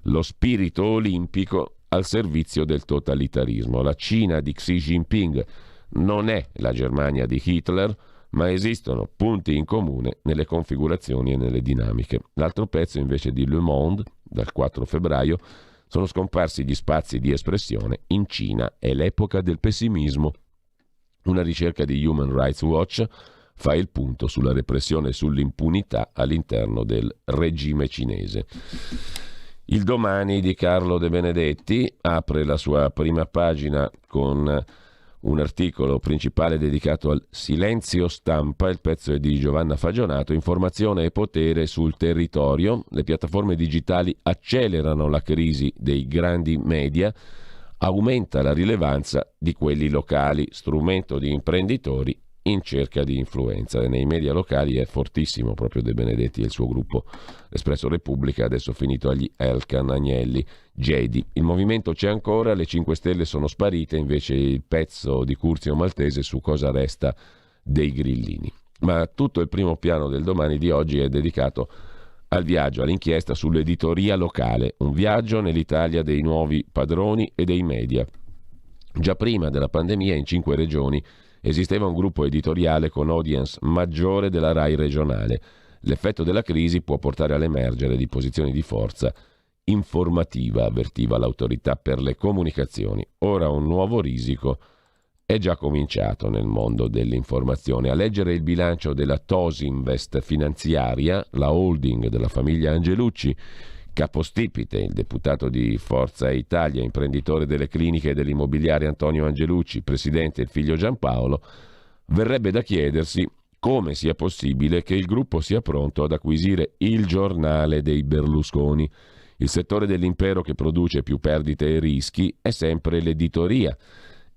lo spirito olimpico al servizio del totalitarismo. La Cina di Xi Jinping non è la Germania di Hitler, ma esistono punti in comune nelle configurazioni e nelle dinamiche. L'altro pezzo invece di Le Monde, dal 4 febbraio, sono scomparsi gli spazi di espressione, in Cina è l'epoca del pessimismo. Una ricerca di Human Rights Watch fa il punto sulla repressione e sull'impunità all'interno del regime cinese. Il Domani di Carlo De Benedetti apre la sua prima pagina con un articolo principale dedicato al silenzio stampa, il pezzo è di Giovanna Fagionato, informazione e potere sul territorio, le piattaforme digitali accelerano la crisi dei grandi media, aumenta la rilevanza di quelli locali, strumento di imprenditori in cerca di influenza. E nei media locali è fortissimo proprio De Benedetti e il suo gruppo. L'Espresso Repubblica adesso finito agli Elkann, Agnelli, Gedi. Il movimento c'è ancora, le 5 Stelle sono sparite, invece il pezzo di Curzio Maltese su cosa resta dei grillini. Ma tutto il primo piano del Domani di oggi è dedicato al viaggio, all'inchiesta sull'editoria locale, un viaggio nell'Italia dei nuovi padroni e dei media. Già prima della pandemia in 5 regioni esisteva un gruppo editoriale con audience maggiore della RAI regionale. L'effetto della crisi può portare all'emergere di posizioni di forza informativa, avvertiva l'autorità per le comunicazioni. Ora un nuovo risico è già cominciato nel mondo dell'informazione. A leggere il bilancio della Tosinvest finanziaria, la holding della famiglia Angelucci, capostipite il deputato di Forza Italia, imprenditore delle cliniche e dell'immobiliare Antonio Angelucci, presidente il figlio Giampaolo, verrebbe da chiedersi come sia possibile che il gruppo sia pronto ad acquisire il giornale dei Berlusconi. Il settore dell'impero che produce più perdite e rischi è sempre l'editoria.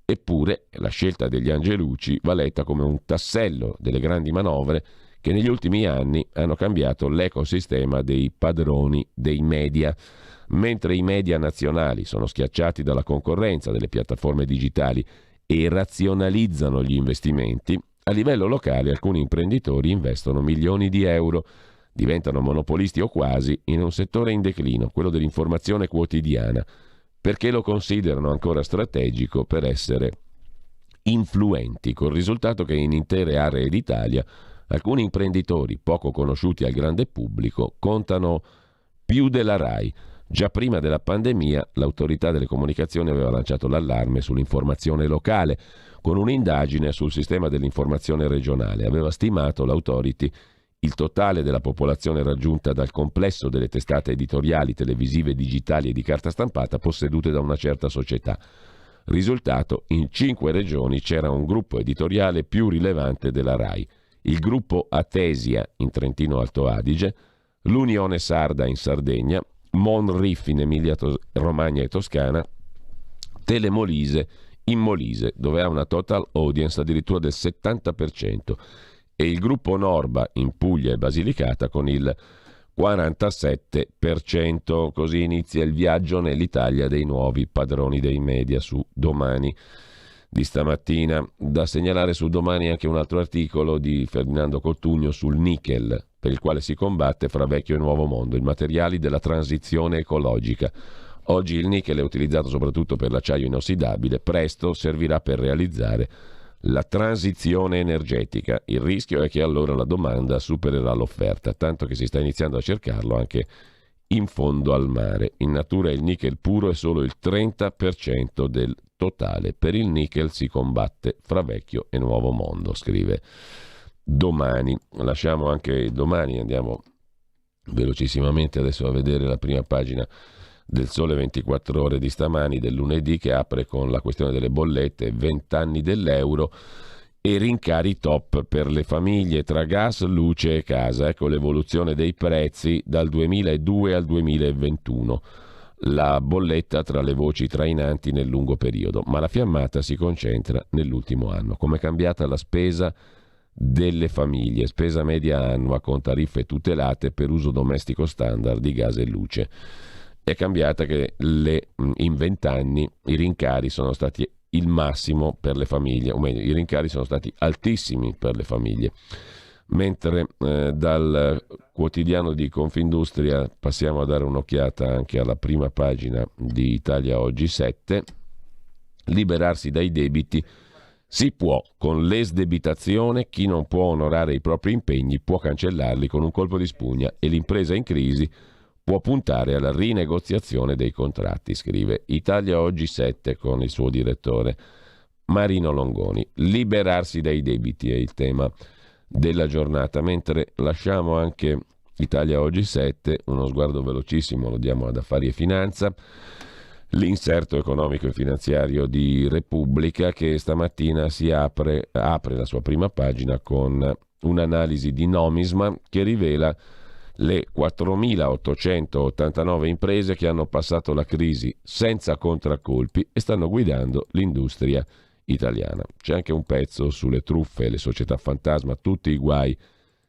Eppure la scelta degli Angelucci va letta come un tassello delle grandi manovre che negli ultimi anni hanno cambiato l'ecosistema dei padroni dei media. Mentre i media nazionali sono schiacciati dalla concorrenza delle piattaforme digitali e razionalizzano gli investimenti, a livello locale alcuni imprenditori investono milioni di euro, diventano monopolisti o quasi in un settore in declino, quello dell'informazione quotidiana, perché lo considerano ancora strategico per essere influenti, col risultato che in intere aree d'Italia alcuni imprenditori poco conosciuti al grande pubblico contano più della RAI. Già prima della pandemia l'autorità delle comunicazioni aveva lanciato l'allarme sull'informazione locale con un'indagine sul sistema dell'informazione regionale. Aveva stimato l'autority il totale della popolazione raggiunta dal complesso delle testate editoriali, televisive, digitali e di carta stampata possedute da una certa società. Risultato: in 5 regioni c'era un gruppo editoriale più rilevante della RAI. Il gruppo Atesia in Trentino Alto Adige, l'Unione Sarda in Sardegna, Monrif in Emilia Romagna e Toscana, Telemolise in Molise, dove ha una total audience addirittura del 70%, e il gruppo Norba in Puglia e Basilicata con il 47%. Così inizia il viaggio nell'Italia dei nuovi padroni dei media su Domani di stamattina. Da segnalare su Domani anche un altro articolo di Ferdinando Cotugno sul nickel, per il quale si combatte fra vecchio e nuovo mondo, i materiali della transizione ecologica. Oggi il nickel è utilizzato soprattutto per l'acciaio inossidabile, presto servirà per realizzare la transizione energetica. Il rischio è che allora la domanda supererà l'offerta, tanto che si sta iniziando a cercarlo anche in fondo al mare. In natura il nickel puro è solo il 30% del totale. Per il nickel si combatte fra vecchio e nuovo mondo, scrive Domani. Lasciamo anche Domani, andiamo velocissimamente adesso a vedere la prima pagina del Sole 24 Ore di stamani, del lunedì, che apre con la questione delle bollette, 20 anni dell'euro e rincari top per le famiglie tra gas, luce e casa. Ecco l'evoluzione dei prezzi dal 2002 al 2021. La bolletta tra le voci trainanti nel lungo periodo, ma la fiammata si concentra nell'ultimo anno. Come è cambiata la spesa delle famiglie, spesa media annua con tariffe tutelate per uso domestico standard di gas e luce. È cambiata che in 20 anni i rincari sono stati il massimo per le famiglie, o meglio, i rincari sono stati altissimi per le famiglie. Mentre dal quotidiano di Confindustria passiamo a dare un'occhiata anche alla prima pagina di Italia Oggi 7. Liberarsi dai debiti si può, con l'esdebitazione chi non può onorare i propri impegni può cancellarli con un colpo di spugna e l'impresa in crisi può puntare alla rinegoziazione dei contratti, scrive Italia Oggi 7 con il suo direttore Marino Longoni. Liberarsi dai debiti è il tema della giornata, mentre lasciamo anche Italia Oggi 7, uno sguardo velocissimo lo diamo ad Affari e Finanza. l'inserto economico e finanziario di Repubblica, che stamattina apre la sua prima pagina con un'analisi di Nomisma che rivela le 4.889 imprese che hanno passato la crisi senza contraccolpi e stanno guidando l'industria italiana. C'è anche un pezzo sulle truffe, le società fantasma, tutti i guai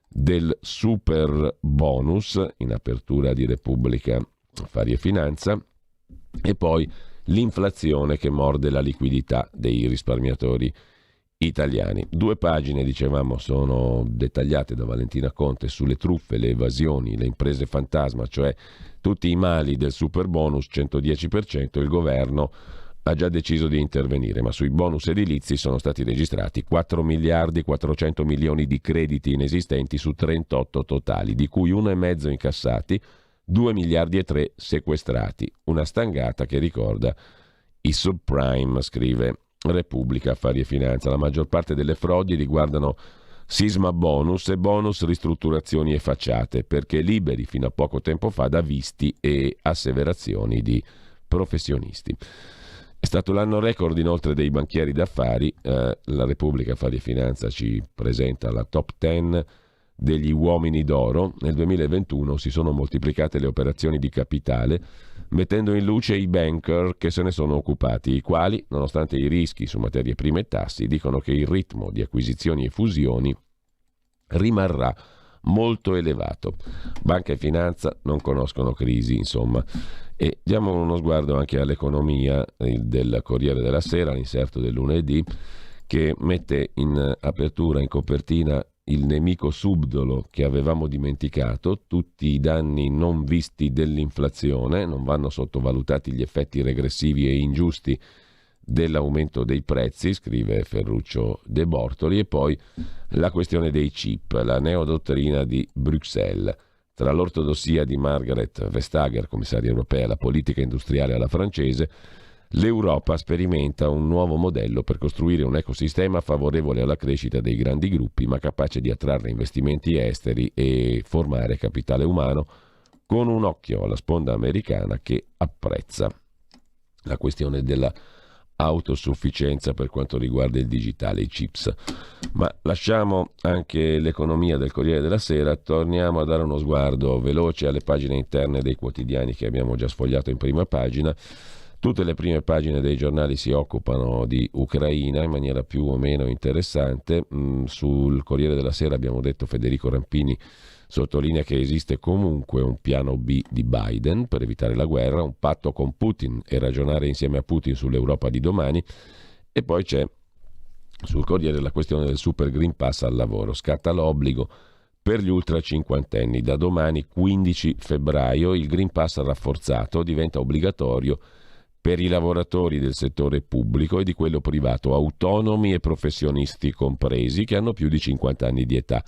del super bonus, in apertura di Repubblica Affari e Finanza, e poi l'inflazione che morde la liquidità dei risparmiatori italiani. 2 pagine, dicevamo, sono dettagliate da Valentina Conte sulle truffe, le evasioni, le imprese fantasma, cioè tutti i mali del super bonus 110%. Il governo ha già deciso di intervenire, ma sui bonus edilizi sono stati registrati 4 miliardi 400 milioni di crediti inesistenti su 38 totali, di cui 1,5 incassati, 2 miliardi e 3 sequestrati. Una stangata che ricorda i subprime, scrive Repubblica Affari e Finanza. La maggior parte delle frodi riguardano sisma bonus e bonus ristrutturazioni e facciate, perché liberi fino a poco tempo fa da visti e asseverazioni di professionisti. È stato l'anno record inoltre dei banchieri d'affari. La Repubblica Affari e Finanza ci presenta la top 10 degli uomini d'oro. Nel 2021 si sono moltiplicate le operazioni di capitale, mettendo in luce i banker che se ne sono occupati, i quali, nonostante i rischi su materie prime e tassi, dicono che il ritmo di acquisizioni e fusioni rimarrà molto elevato. Banca e finanza non conoscono crisi, insomma. E diamo uno sguardo anche all'economia del Corriere della Sera, l'inserto del lunedì, che mette in apertura, in copertina, il nemico subdolo che avevamo dimenticato, tutti i danni non visti dell'inflazione. Non vanno sottovalutati gli effetti regressivi e ingiusti dell'aumento dei prezzi, scrive Ferruccio De Bortoli. E poi la questione dei chip, la neodottrina di Bruxelles. Tra l'ortodossia di Margaret Vestager, commissaria europea, e la politica industriale alla francese, l'Europa sperimenta un nuovo modello per costruire un ecosistema favorevole alla crescita dei grandi gruppi, ma capace di attrarre investimenti esteri e formare capitale umano, con un occhio alla sponda americana che apprezza la questione della autosufficienza per quanto riguarda il digitale, i chips. Ma lasciamo anche l'economia del Corriere della Sera, torniamo a dare uno sguardo veloce alle pagine interne dei quotidiani che abbiamo già sfogliato in prima pagina. Tutte le prime pagine dei giornali si occupano di Ucraina in maniera più o meno interessante. Sul Corriere della Sera, abbiamo detto, Federico Rampini sottolinea che esiste comunque un piano B di Biden per evitare la guerra, un patto con Putin e ragionare insieme a Putin sull'Europa di domani. E poi c'è sul Corriere la questione del Super Green Pass al lavoro. Scatta l'obbligo per gli ultra cinquantenni. Da domani 15 febbraio il Green Pass rafforzato diventa obbligatorio per i lavoratori del settore pubblico e di quello privato, autonomi e professionisti compresi, che hanno più di 50 anni di età.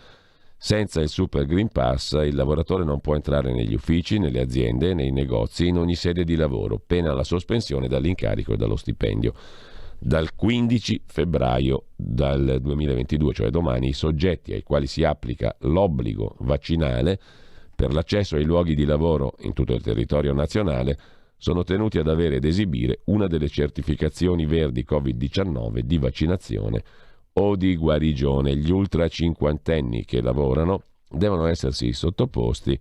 Senza il Super Green Pass il lavoratore non può entrare negli uffici, nelle aziende, nei negozi, in ogni sede di lavoro, pena la sospensione dall'incarico e dallo stipendio. Dal 15 febbraio del 2022, cioè domani, i soggetti ai quali si applica l'obbligo vaccinale per l'accesso ai luoghi di lavoro in tutto il territorio nazionale sono tenuti ad avere ed esibire una delle certificazioni verdi Covid-19 di vaccinazione o di guarigione. Gli ultra cinquantenni che lavorano devono essersi sottoposti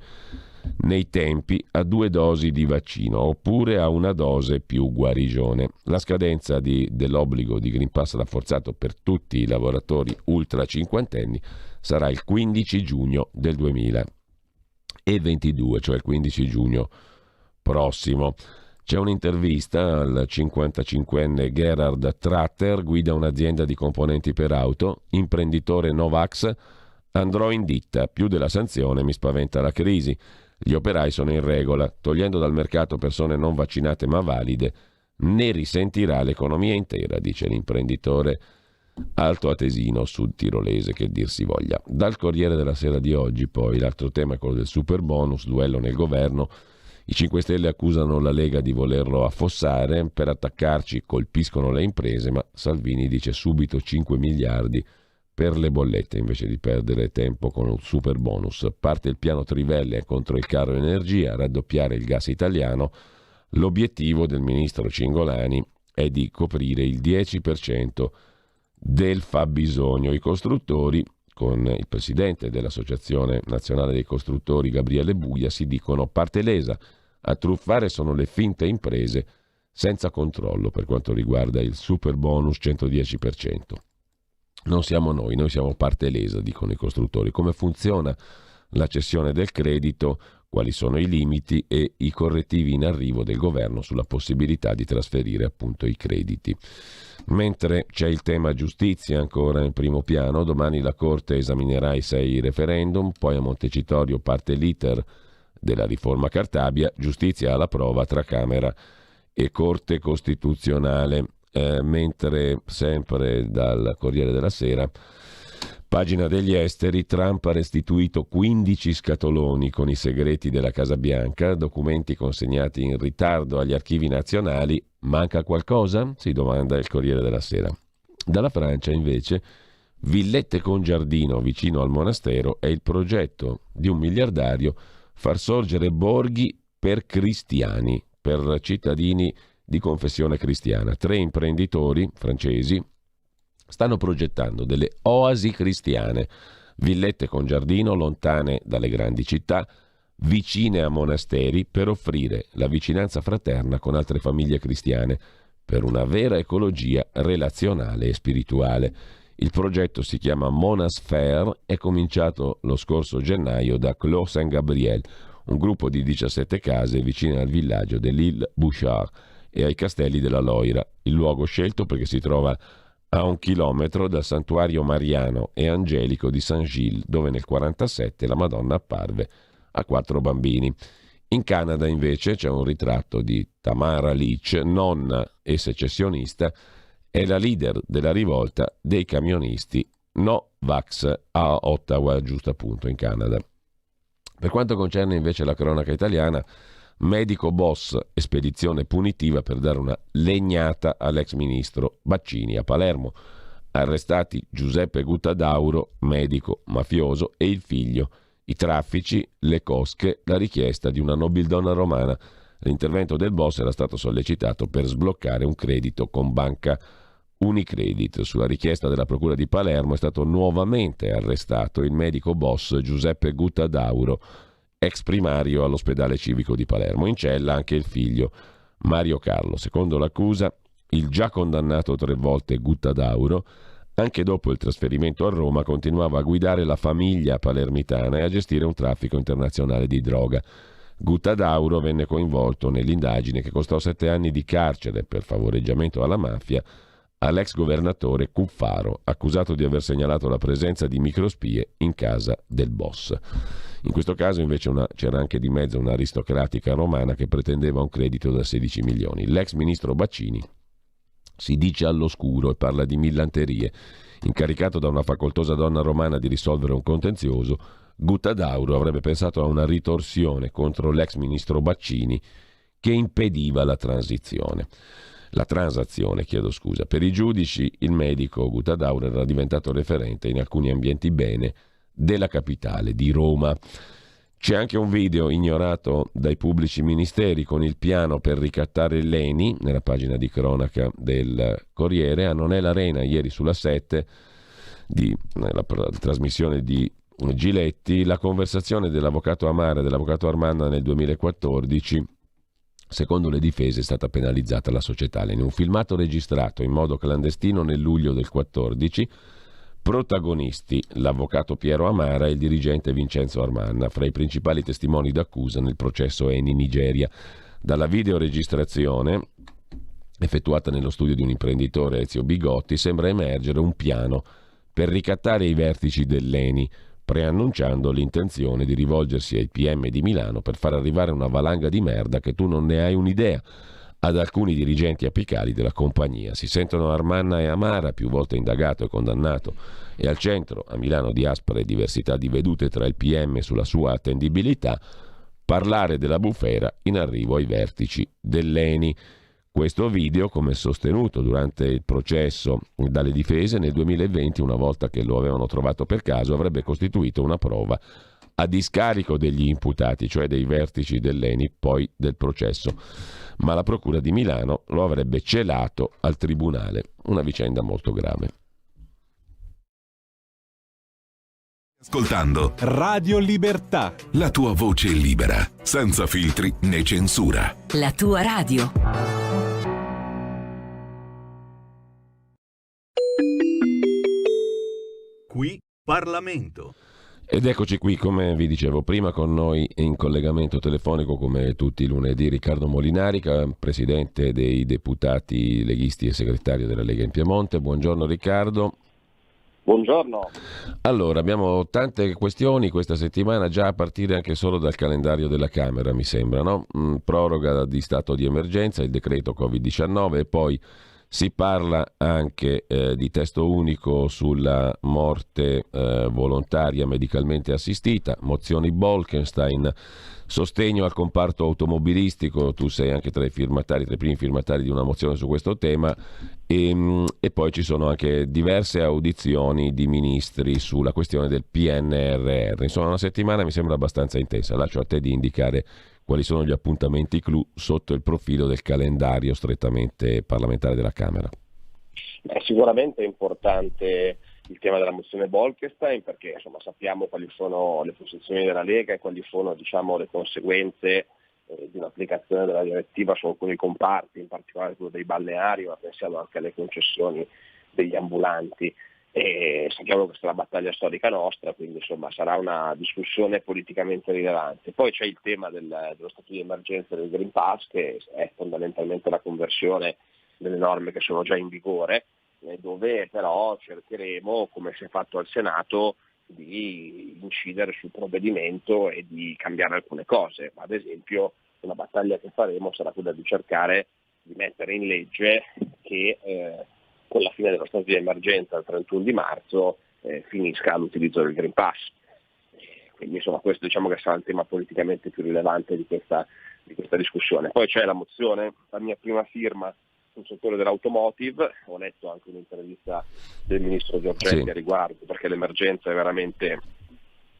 nei tempi a 2 dosi di vaccino oppure a una dose più guarigione. La scadenza dell'obbligo di Green Pass rafforzato per tutti i lavoratori ultra cinquantenni sarà il 15 giugno del 2022, cioè il 15 giugno prossimo. C'è un'intervista al 55enne Gerhard Tratter, guida un'azienda di componenti per auto, imprenditore Novax. Andrò in ditta, più della sanzione mi spaventa la crisi. Gli operai sono in regola, togliendo dal mercato persone non vaccinate ma valide, ne risentirà l'economia intera, dice l'imprenditore altoatesino sud-tirolese, che dir si voglia. Dal Corriere della Sera di oggi poi l'altro tema è quello del super bonus, duello nel governo. I 5 Stelle accusano la Lega di volerlo affossare, per attaccarci colpiscono le imprese, ma Salvini dice subito 5 miliardi per le bollette invece di perdere tempo con un super bonus. Parte il piano Trivelle contro il caro energia, raddoppiare il gas italiano, L'obiettivo del ministro Cingolani è di coprire il 10% del fabbisogno. I costruttori, con il presidente dell'Associazione Nazionale dei Costruttori Gabriele Buia, si dicono parte lesa. A truffare sono le finte imprese senza controllo per quanto riguarda il super bonus 110%. Non siamo noi siamo parte lesa, dicono i costruttori. Come funziona la cessione del credito, quali sono i limiti e i correttivi in arrivo del governo sulla possibilità di trasferire appunto i crediti. Mentre c'è il tema giustizia ancora in primo piano, domani la Corte esaminerà i 6 referendum, poi a Montecitorio parte l'iter della riforma Cartabia, giustizia alla prova tra Camera e Corte Costituzionale. Mentre sempre dal Corriere della Sera, pagina degli esteri, Trump ha restituito 15 scatoloni con i segreti della Casa Bianca, documenti consegnati in ritardo agli archivi nazionali. Manca qualcosa? Si domanda il Corriere della Sera. Dalla Francia invece, villette con giardino vicino al monastero, è il progetto di un miliardario far sorgere borghi per cristiani, per cittadini di confessione cristiana. 3 imprenditori francesi stanno progettando delle oasi cristiane, villette con giardino lontane dalle grandi città, vicine a monasteri, per offrire la vicinanza fraterna con altre famiglie cristiane, per una vera ecologia relazionale e spirituale. Il progetto si chiama Monasphère, è cominciato lo scorso gennaio da Clos Saint-Gabriel, un gruppo di 17 case vicine al villaggio dell'Île Bouchard e ai castelli della Loira. Il luogo scelto perché si trova a 1 chilometro dal santuario mariano e angelico di Saint-Gilles, dove nel 1947 la Madonna apparve a 4 bambini. In Canada invece c'è un ritratto di Tamara Lich, nonna e secessionista, è la leader della rivolta dei camionisti No Vax a Ottawa, giusto appunto in Canada. Per quanto concerne invece la cronaca italiana, medico boss e spedizione punitiva per dare una legnata all'ex ministro Baccini a Palermo. Arrestati Giuseppe Guttadauro, medico mafioso, e il figlio. I traffici, le cosche, la richiesta di una nobildonna romana. L'intervento del boss era stato sollecitato per sbloccare un credito con banca Unicredit. Sulla richiesta della procura di Palermo è stato nuovamente arrestato il medico boss Giuseppe Guttadauro, ex primario all'ospedale civico di Palermo. In cella anche il figlio Mario Carlo. Secondo l'accusa, il già condannato 3 volte Guttadauro, anche dopo il trasferimento a Roma, continuava a guidare la famiglia palermitana e a gestire un traffico internazionale di droga. Guttadauro venne coinvolto nell'indagine che costò 7 anni di carcere per favoreggiamento alla mafia all'ex governatore Cuffaro, accusato di aver segnalato la presenza di microspie in casa del boss. In questo caso invece c'era anche di mezzo un'aristocratica romana che pretendeva un credito da 16 milioni. L'ex ministro Baccini si dice all'oscuro e parla di millanterie. Incaricato da una facoltosa donna romana di risolvere un contenzioso, Guttadauro avrebbe pensato a una ritorsione contro l'ex ministro Baccini che impediva la transazione. Per i giudici, il medico Guttadauro era diventato referente in alcuni ambienti bene della capitale di Roma. C'è anche un video ignorato dai pubblici ministeri con il piano per ricattare l'ENI, nella pagina di cronaca del Corriere. A Non è l'Arena, ieri sulla 7, nella trasmissione di Giletti, la conversazione dell'avvocato Amara e dell'avvocato Armanna nel 2014. Secondo le difese è stata penalizzata la società. In un filmato registrato in modo clandestino nel luglio del 14, protagonisti l'avvocato Piero Amara e il dirigente Vincenzo Armanna, fra i principali testimoni d'accusa nel processo Eni Nigeria. Dalla videoregistrazione effettuata nello studio di un imprenditore, Ezio Bigotti, sembra emergere un piano per ricattare i vertici dell'Eni, preannunciando l'intenzione di rivolgersi ai PM di Milano per far arrivare una valanga di merda che tu non ne hai un'idea ad alcuni dirigenti apicali della compagnia. Si sentono Armanna e Amara, più volte indagato e condannato, e al centro a Milano di aspre diversità di vedute tra il PM sulla sua attendibilità, parlare della bufera in arrivo ai vertici dell'Eni. Questo video, come sostenuto durante il processo dalle difese, nel 2020, una volta che lo avevano trovato per caso, avrebbe costituito una prova a discarico degli imputati, cioè dei vertici dell'ENI, poi del processo. Ma la Procura di Milano lo avrebbe celato al tribunale. Una vicenda molto grave. Ascoltando Radio Libertà. la tua voce libera, senza filtri né censura. La tua radio. Qui Parlamento. Ed eccoci qui, come vi dicevo prima, con noi in collegamento telefonico come tutti i lunedì Riccardo Molinari, presidente dei deputati leghisti e segretario della Lega in Piemonte. Buongiorno Riccardo. Buongiorno. Allora, abbiamo tante questioni questa settimana, già a partire anche solo dal calendario della Camera, mi sembra, no? Proroga di stato di emergenza, il decreto Covid-19 e poi si parla anche di testo unico sulla morte volontaria medicalmente assistita, mozioni Bolkestein, sostegno al comparto automobilistico, tu sei anche tra i primi firmatari di una mozione su questo tema e poi ci sono anche diverse audizioni di ministri sulla questione del PNRR. Insomma, una settimana mi sembra abbastanza intensa. Lascio a te di indicare quali sono gli appuntamenti clou sotto il profilo del calendario strettamente parlamentare della Camera. Sicuramente è importante il tema della mozione Bolkestein perché insomma, sappiamo quali sono le posizioni della Lega e quali sono le conseguenze di un'applicazione della direttiva su alcuni comparti, in particolare quello dei balneari, ma pensiamo anche alle concessioni degli ambulanti. E sappiamo che questa è una battaglia storica nostra, quindi insomma sarà una discussione politicamente rilevante. Poi c'è il tema dello stato di emergenza del Green Pass, che è fondamentalmente la conversione delle norme che sono già in vigore, dove però cercheremo, come si è fatto al Senato, di incidere sul provvedimento e di cambiare alcune cose. Ad esempio una battaglia che faremo sarà quella di cercare di mettere in legge che con la fine dello stato di emergenza il 31 di marzo finisca l'utilizzo del Green Pass. Quindi insomma questo diciamo che sarà il tema politicamente più rilevante di questa discussione. Poi c'è la mozione, la mia prima firma sul settore dell'automotive, ho letto anche un'intervista del ministro Giorgetti a riguardo, perché l'emergenza è veramente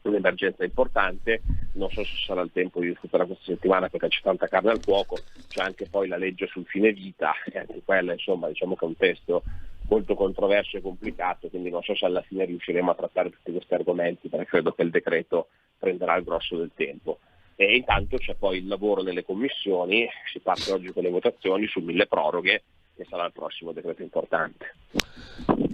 un'emergenza importante. Non so se sarà il tempo di discutere questa settimana perché c'è tanta carne al fuoco, c'è anche poi la legge sul fine vita e anche quella insomma diciamo che è un testo molto controverso e complicato, quindi non so se alla fine riusciremo a trattare tutti questi argomenti perché credo che il decreto prenderà il grosso del tempo. E intanto c'è poi il lavoro nelle commissioni, si parte oggi con le votazioni su 1000 proroghe, che sarà il prossimo decreto importante.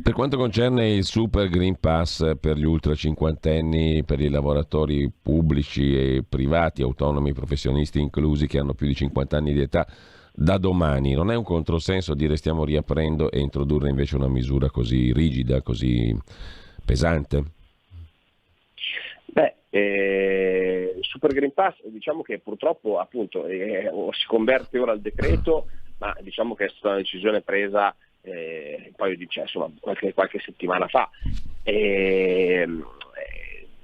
Per quanto concerne il Super Green Pass per gli ultra cinquantenni, per i lavoratori pubblici e privati, autonomi, professionisti inclusi, che hanno più di 50 anni di età, da domani non è un controsenso dire stiamo riaprendo e introdurre invece una misura così rigida, così pesante? Il Super Green Pass diciamo che purtroppo appunto si converte ora al decreto, ma diciamo che è stata una decisione presa un paio di insomma, qualche settimana fa.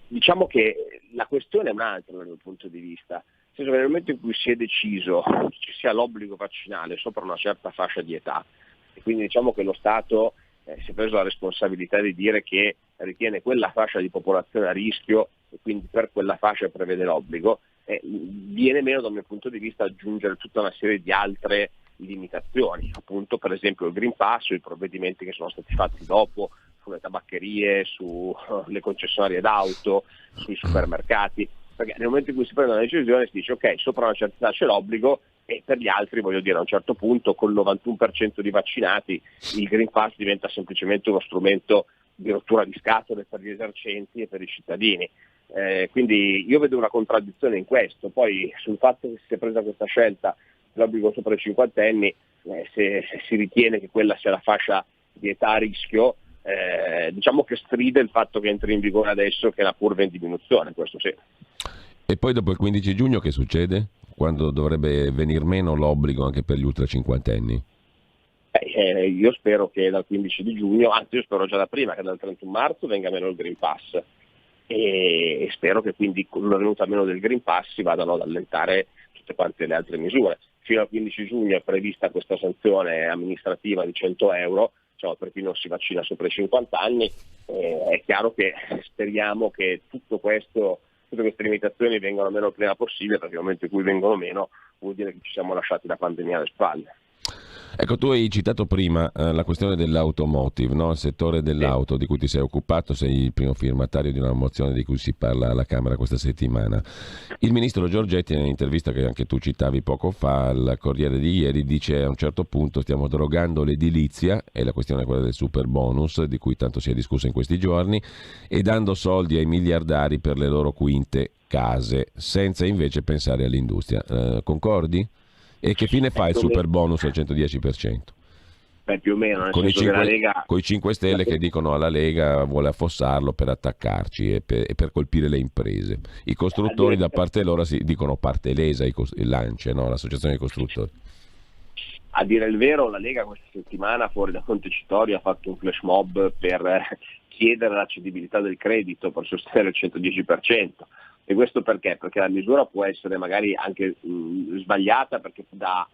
Diciamo che la questione è un'altra dal mio punto di vista, nel senso che nel momento in cui si è deciso che ci sia l'obbligo vaccinale sopra una certa fascia di età, e quindi diciamo che lo Stato si è preso la responsabilità di dire che ritiene quella fascia di popolazione a rischio e quindi per quella fascia prevede l'obbligo, viene meno dal mio punto di vista aggiungere tutta una serie di altre limitazioni, appunto per esempio il Green Pass, i provvedimenti che sono stati fatti dopo sulle tabaccherie, sulle concessionarie d'auto, sui supermercati, perché nel momento in cui si prende una decisione si dice ok, sopra una certa età c'è l'obbligo e per gli altri voglio dire a un certo punto col 91% di vaccinati il Green Pass diventa semplicemente uno strumento di rottura di scatole per gli esercenti e per i cittadini. Quindi io vedo una contraddizione in questo. Poi sul fatto che si sia presa questa scelta l'obbligo sopra i cinquantenni, se si ritiene che quella sia la fascia di età a rischio, diciamo che stride il fatto che entri in vigore adesso che la curva è in diminuzione, questo sì. E poi dopo il 15 giugno che succede? Quando dovrebbe venir meno l'obbligo anche per gli ultra cinquantenni? Io spero che dal 15 di giugno, anzi io spero già da prima che dal 31 marzo venga meno il Green Pass e spero che quindi con la venuta meno del Green Pass si vadano ad allentare tutte quante le altre misure. Fino al 15 giugno è prevista questa sanzione amministrativa di 100 euro, cioè per chi non si vaccina sopra i 50 anni. È chiaro che speriamo che tutto questo tutte queste limitazioni vengano meno il prima possibile, perché nel momento in cui vengono meno vuol dire che ci siamo lasciati la pandemia alle spalle. Ecco, tu hai citato prima la questione dell'automotive, no? Il settore dell'auto di cui ti sei occupato, sei il primo firmatario di una mozione di cui si parla alla Camera questa settimana. Il ministro Giorgetti, nell'intervista che anche tu citavi poco fa al Corriere di ieri, dice a un certo punto stiamo drogando l'edilizia, e la questione è quella del super bonus di cui tanto si è discusso in questi giorni, e dando soldi ai miliardari per le loro quinte case, senza invece pensare all'industria. Concordi? E che fine fa il super bonus al 110%? Beh, più o meno, con i 5 Stelle che dicono alla Lega vuole affossarlo per attaccarci e per colpire le imprese. I costruttori da parte loro si dicono parte lesa, il Lance, no? L'associazione dei costruttori. A dire il vero, la Lega questa settimana fuori da Montecitorio ha fatto un flash mob per chiedere la cedibilità del credito per sostenere il 110%. E questo perché? Perché la misura può essere magari anche sbagliata, perché dà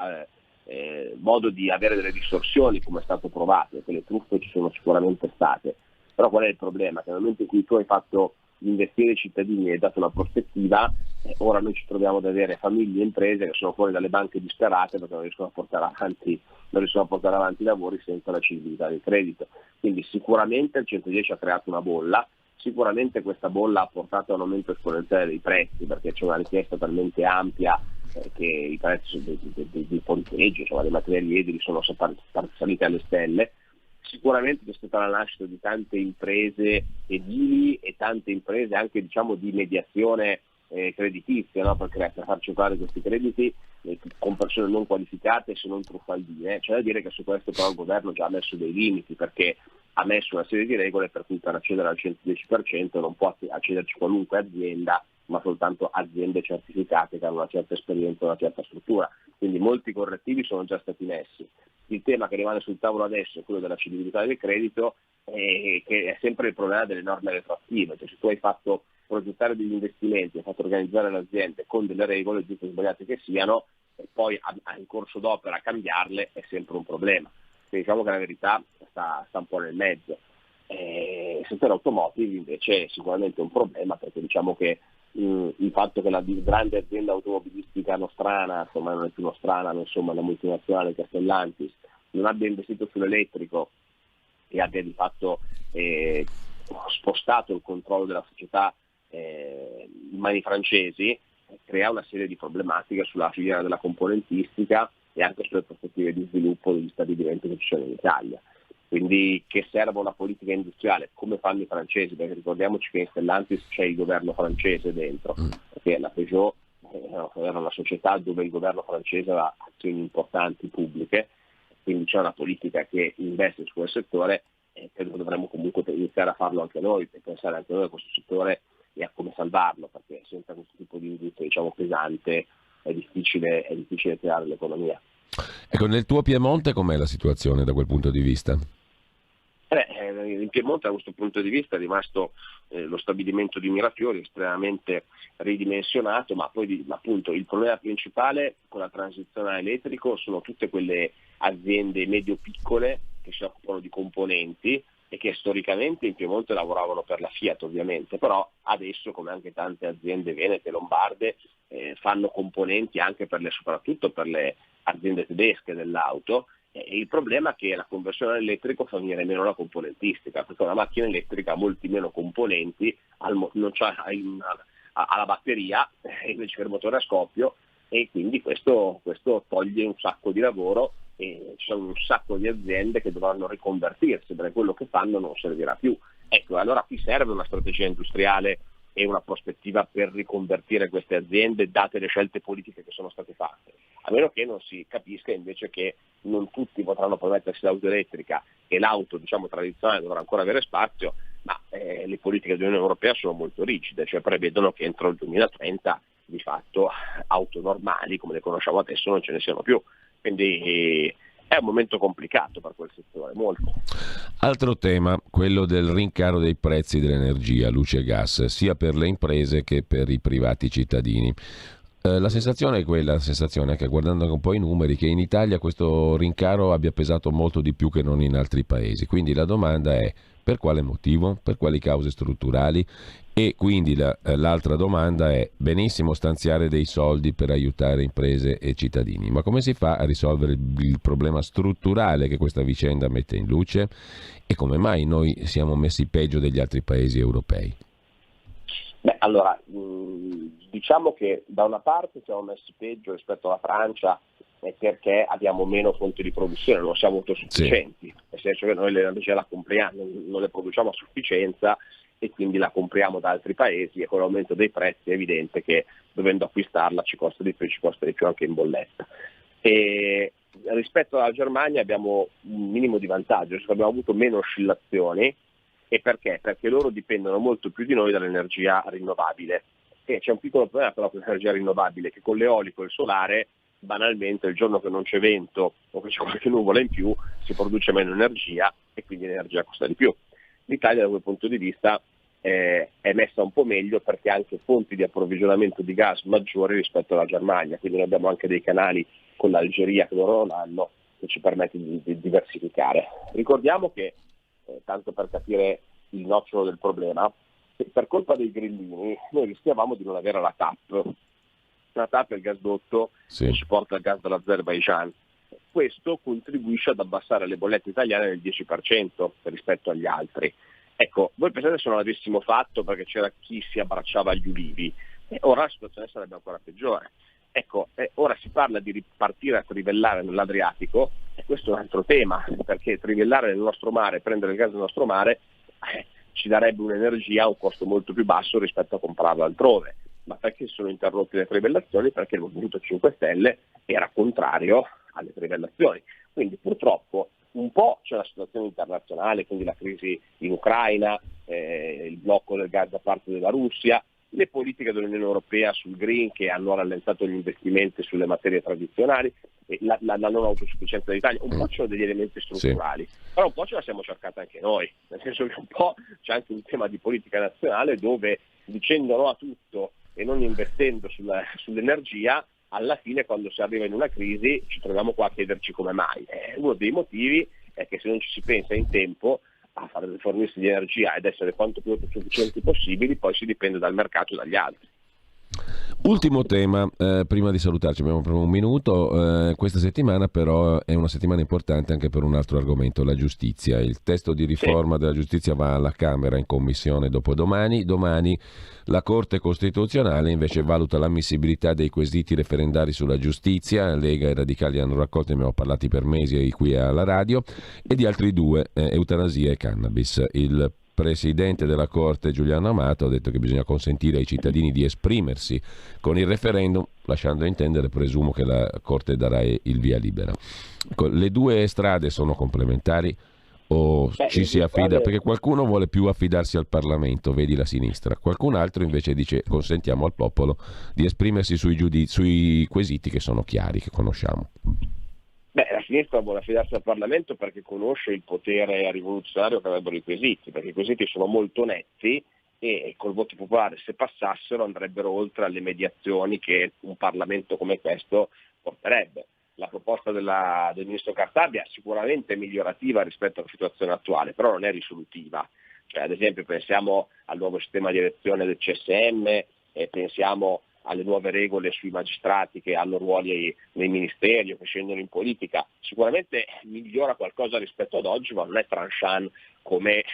modo di avere delle distorsioni, come è stato provato, perché le truffe ci sono sicuramente state. Però qual è il problema? Che nel momento in cui tu hai fatto investire i cittadini e hai dato una prospettiva, ora noi ci troviamo ad avere famiglie e imprese che sono fuori dalle banche disperate perché non riescono a portare avanti i lavori senza la cedibilità del credito. Quindi sicuramente il 110 ha creato una bolla. Sicuramente questa bolla ha portato a un aumento esponenziale dei prezzi, perché c'è una richiesta talmente ampia che i prezzi dei ponteggi, insomma, dei materiali edili sono saliti alle stelle. Sicuramente c'è stata la nascita di tante imprese edili e tante imprese anche, diciamo, di mediazione creditizia, no? per far circolare questi crediti con persone non qualificate, se non truffaldine. C'è da dire che su questo però il governo già ha messo dei limiti, perché ha messo una serie di regole per cui per accedere al 110% non può accederci qualunque azienda, ma soltanto aziende certificate che hanno una certa esperienza, una certa struttura. Quindi molti correttivi sono già stati messi. Il tema che rimane sul tavolo adesso è quello della cedibilità del credito, che è sempre il problema delle norme retroattive. Cioè, se tu hai fatto progettare degli investimenti, hai fatto organizzare le aziende con delle regole, giuste o sbagliate che siano, e poi in corso d'opera cambiarle è sempre un problema. Quindi diciamo che la verità sta un po' nel mezzo. Il settore automotive invece è sicuramente un problema, perché diciamo che il fatto che la grande azienda automobilistica nostrana, insomma non è più nostrana, ma insomma la multinazionale Stellantis, non abbia investito sull'elettrico e abbia di fatto spostato il controllo della società in mani francesi, crea una serie di problematiche sulla filiera della componentistica e anche sulle prospettive di sviluppo degli stabilimenti che ci sono in Italia. Quindi che serva una politica industriale come fanno i francesi, perché ricordiamoci che in Stellantis c'è il governo francese dentro, perché la Peugeot era una società dove il governo francese aveva azioni importanti pubbliche, quindi c'è una politica che investe su quel settore, e credo che dovremmo comunque iniziare a farlo anche noi, per pensare anche noi a questo settore e a come salvarlo, perché senza questo tipo di industria, diciamo, pesante è difficile creare l'economia. Ecco, nel tuo Piemonte com'è la situazione da quel punto di vista? In Piemonte da questo punto di vista è rimasto lo stabilimento di Mirafiori estremamente ridimensionato, ma poi appunto il problema principale con la transizione all'elettrico sono tutte quelle aziende medio-piccole che si occupano di componenti e che storicamente in Piemonte lavoravano per la Fiat ovviamente, però adesso, come anche tante aziende venete e lombarde, fanno componenti anche soprattutto per le aziende tedesche dell'auto. Il problema è che la conversione all'elettrico fa venire meno la componentistica, perché una macchina elettrica ha molti meno componenti, non c'ha alla batteria, invece che il motore a scoppio, e quindi questo toglie un sacco di lavoro e ci sono un sacco di aziende che dovranno riconvertirsi, perché quello che fanno non servirà più. Ecco, allora qui serve una strategia industriale e una prospettiva per riconvertire queste aziende, date le scelte politiche che sono state fatte, a meno che non si capisca invece che non tutti potranno permettersi l'auto elettrica e l'auto, diciamo, tradizionale dovrà ancora avere spazio, ma le politiche dell'Unione Europea sono molto rigide, cioè prevedono che entro il 2030 di fatto auto normali come le conosciamo adesso non ce ne siano più, quindi è un momento complicato per quel settore, molto. Altro tema, quello del rincaro dei prezzi dell'energia, luce e gas, sia per le imprese che per i privati cittadini. La sensazione è quella, la sensazione anche guardando anche un po' i numeri, che in Italia questo rincaro abbia pesato molto di più che non in altri paesi. Quindi la domanda è: per quale motivo? Per quali cause strutturali? E quindi l'altra domanda è: benissimo stanziare dei soldi per aiutare imprese e cittadini, ma come si fa a risolvere il problema strutturale che questa vicenda mette in luce? E come mai noi siamo messi peggio degli altri paesi europei? Beh, allora, diciamo che da una parte siamo messi peggio rispetto alla Francia perché abbiamo meno fonti di produzione, non siamo autosufficienti, nel senso che noi l'energia la compriamo, non le produciamo a sufficienza e quindi la compriamo da altri paesi, e con l'aumento dei prezzi è evidente che dovendo acquistarla ci costa di più anche in bolletta. E rispetto alla Germania abbiamo un minimo di vantaggio, cioè abbiamo avuto meno oscillazioni. E perché? Perché loro dipendono molto più di noi dall'energia rinnovabile. E c'è un piccolo problema però con l'energia rinnovabile, che con l'eolico e il solare banalmente il giorno che non c'è vento o che c'è qualche nuvola in più si produce meno energia e quindi l'energia costa di più. L'Italia da quel punto di vista è messa un po' meglio perché ha anche fonti di approvvigionamento di gas maggiori rispetto alla Germania, quindi noi abbiamo anche dei canali con l'Algeria che loro non hanno, che ci permette di diversificare. Ricordiamo che tanto per capire il nocciolo del problema, per colpa dei grillini noi rischiavamo di non avere la TAP. La TAP è il gasdotto che ci porta il gas dall'Azerbaigian. Questo contribuisce ad abbassare le bollette italiane del 10% rispetto agli altri. Ecco, voi pensate se non l'avessimo fatto perché c'era chi si abbracciava agli ulivi, ora la situazione sarebbe ancora peggiore. Ecco, ora si parla di ripartire a trivellare nell'Adriatico, e questo è un altro tema, perché trivellare nel nostro mare, prendere il gas nel nostro mare, ci darebbe un'energia a un costo molto più basso rispetto a comprarla altrove. Ma perché sono interrotte le trivellazioni? Perché il Movimento 5 Stelle era contrario alle trivellazioni. Quindi purtroppo un po' c'è la situazione internazionale, quindi la crisi in Ucraina, il blocco del gas da parte della Russia, le politiche dell'Unione Europea sul green che hanno rallentato gli investimenti sulle materie tradizionali, la non autosufficienza dell'Italia, un po' ci sono degli elementi strutturali, però un po' ce la siamo cercata anche noi, nel senso che un po' c'è anche un tema di politica nazionale dove dicendo no a tutto e non investendo sull'energia, alla fine quando si arriva in una crisi ci troviamo qua a chiederci come mai. Uno dei motivi è che se non ci si pensa in tempo a fare dei fornirsi di energia ed essere quanto più autosufficienti possibili, poi si dipende dal mercato e dagli altri. Ultimo tema, prima di salutarci, abbiamo proprio un minuto. Questa settimana però è una settimana importante anche per un altro argomento, la giustizia. Il testo di riforma della giustizia va alla Camera in commissione dopodomani. Domani la Corte Costituzionale invece valuta l'ammissibilità dei quesiti referendari sulla giustizia. Lega e Radicali hanno raccolto, ne abbiamo parlati per mesi qui alla radio, e di altri due, eutanasia e cannabis. Il presidente della Corte Giuliano Amato ha detto che bisogna consentire ai cittadini di esprimersi con il referendum, lasciando intendere, presumo, che la Corte darà il via libera. Le due strade sono complementari o ci si affida? Perché qualcuno vuole più affidarsi al Parlamento, vedi la sinistra, qualcun altro invece dice consentiamo al popolo di esprimersi sui quesiti che sono chiari, che conosciamo. La sinistra vuole affidarsi al Parlamento perché conosce il potere rivoluzionario che avrebbero i quesiti, perché i quesiti sono molto netti e col voto popolare, se passassero, andrebbero oltre alle mediazioni che un Parlamento come questo porterebbe. La proposta del ministro Cartabia è sicuramente migliorativa rispetto alla situazione attuale, però non è risolutiva. Cioè, ad esempio pensiamo al nuovo sistema di elezione del CSM, pensiamo alle nuove regole sui magistrati che hanno ruoli nei ministeri o che scendono in politica. Sicuramente migliora qualcosa rispetto ad oggi, ma non è tranchant come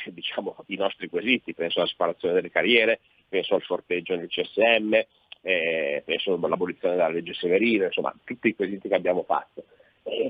i nostri quesiti. Penso alla separazione delle carriere, penso al sorteggio nel CSM, penso all'abolizione della legge Severino, insomma tutti i quesiti che abbiamo fatto.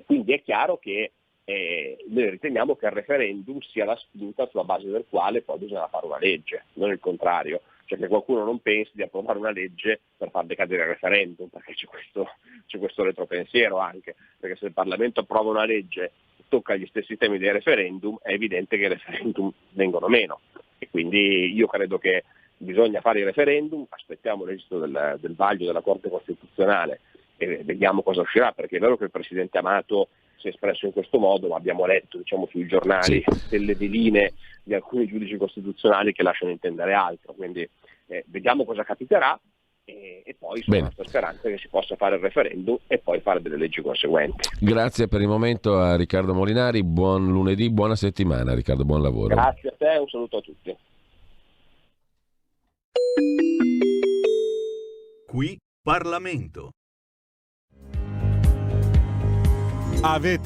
Quindi è chiaro che noi riteniamo che il referendum sia la spinta sulla base del quale poi bisogna fare una legge, non il contrario. Cioè che qualcuno non pensi di approvare una legge per far decadere il referendum, perché c'è questo retropensiero anche, perché se il Parlamento approva una legge che tocca gli stessi temi dei referendum, è evidente che i referendum vengono meno, e quindi io credo che bisogna fare il referendum, aspettiamo l'esito del vaglio della Corte Costituzionale e vediamo cosa uscirà, perché è vero che il Presidente Amato si è espresso in questo modo, ma abbiamo letto sui giornali delle veline di alcuni giudici costituzionali che lasciano intendere altro, quindi vediamo cosa capiterà. e poi sono la nostra speranza che si possa fare il referendum e poi fare delle leggi conseguenti. Grazie per il momento a Riccardo Molinari, buon lunedì, buona settimana Riccardo, buon lavoro. Grazie a te, un saluto a tutti. Qui Parlamento. Avete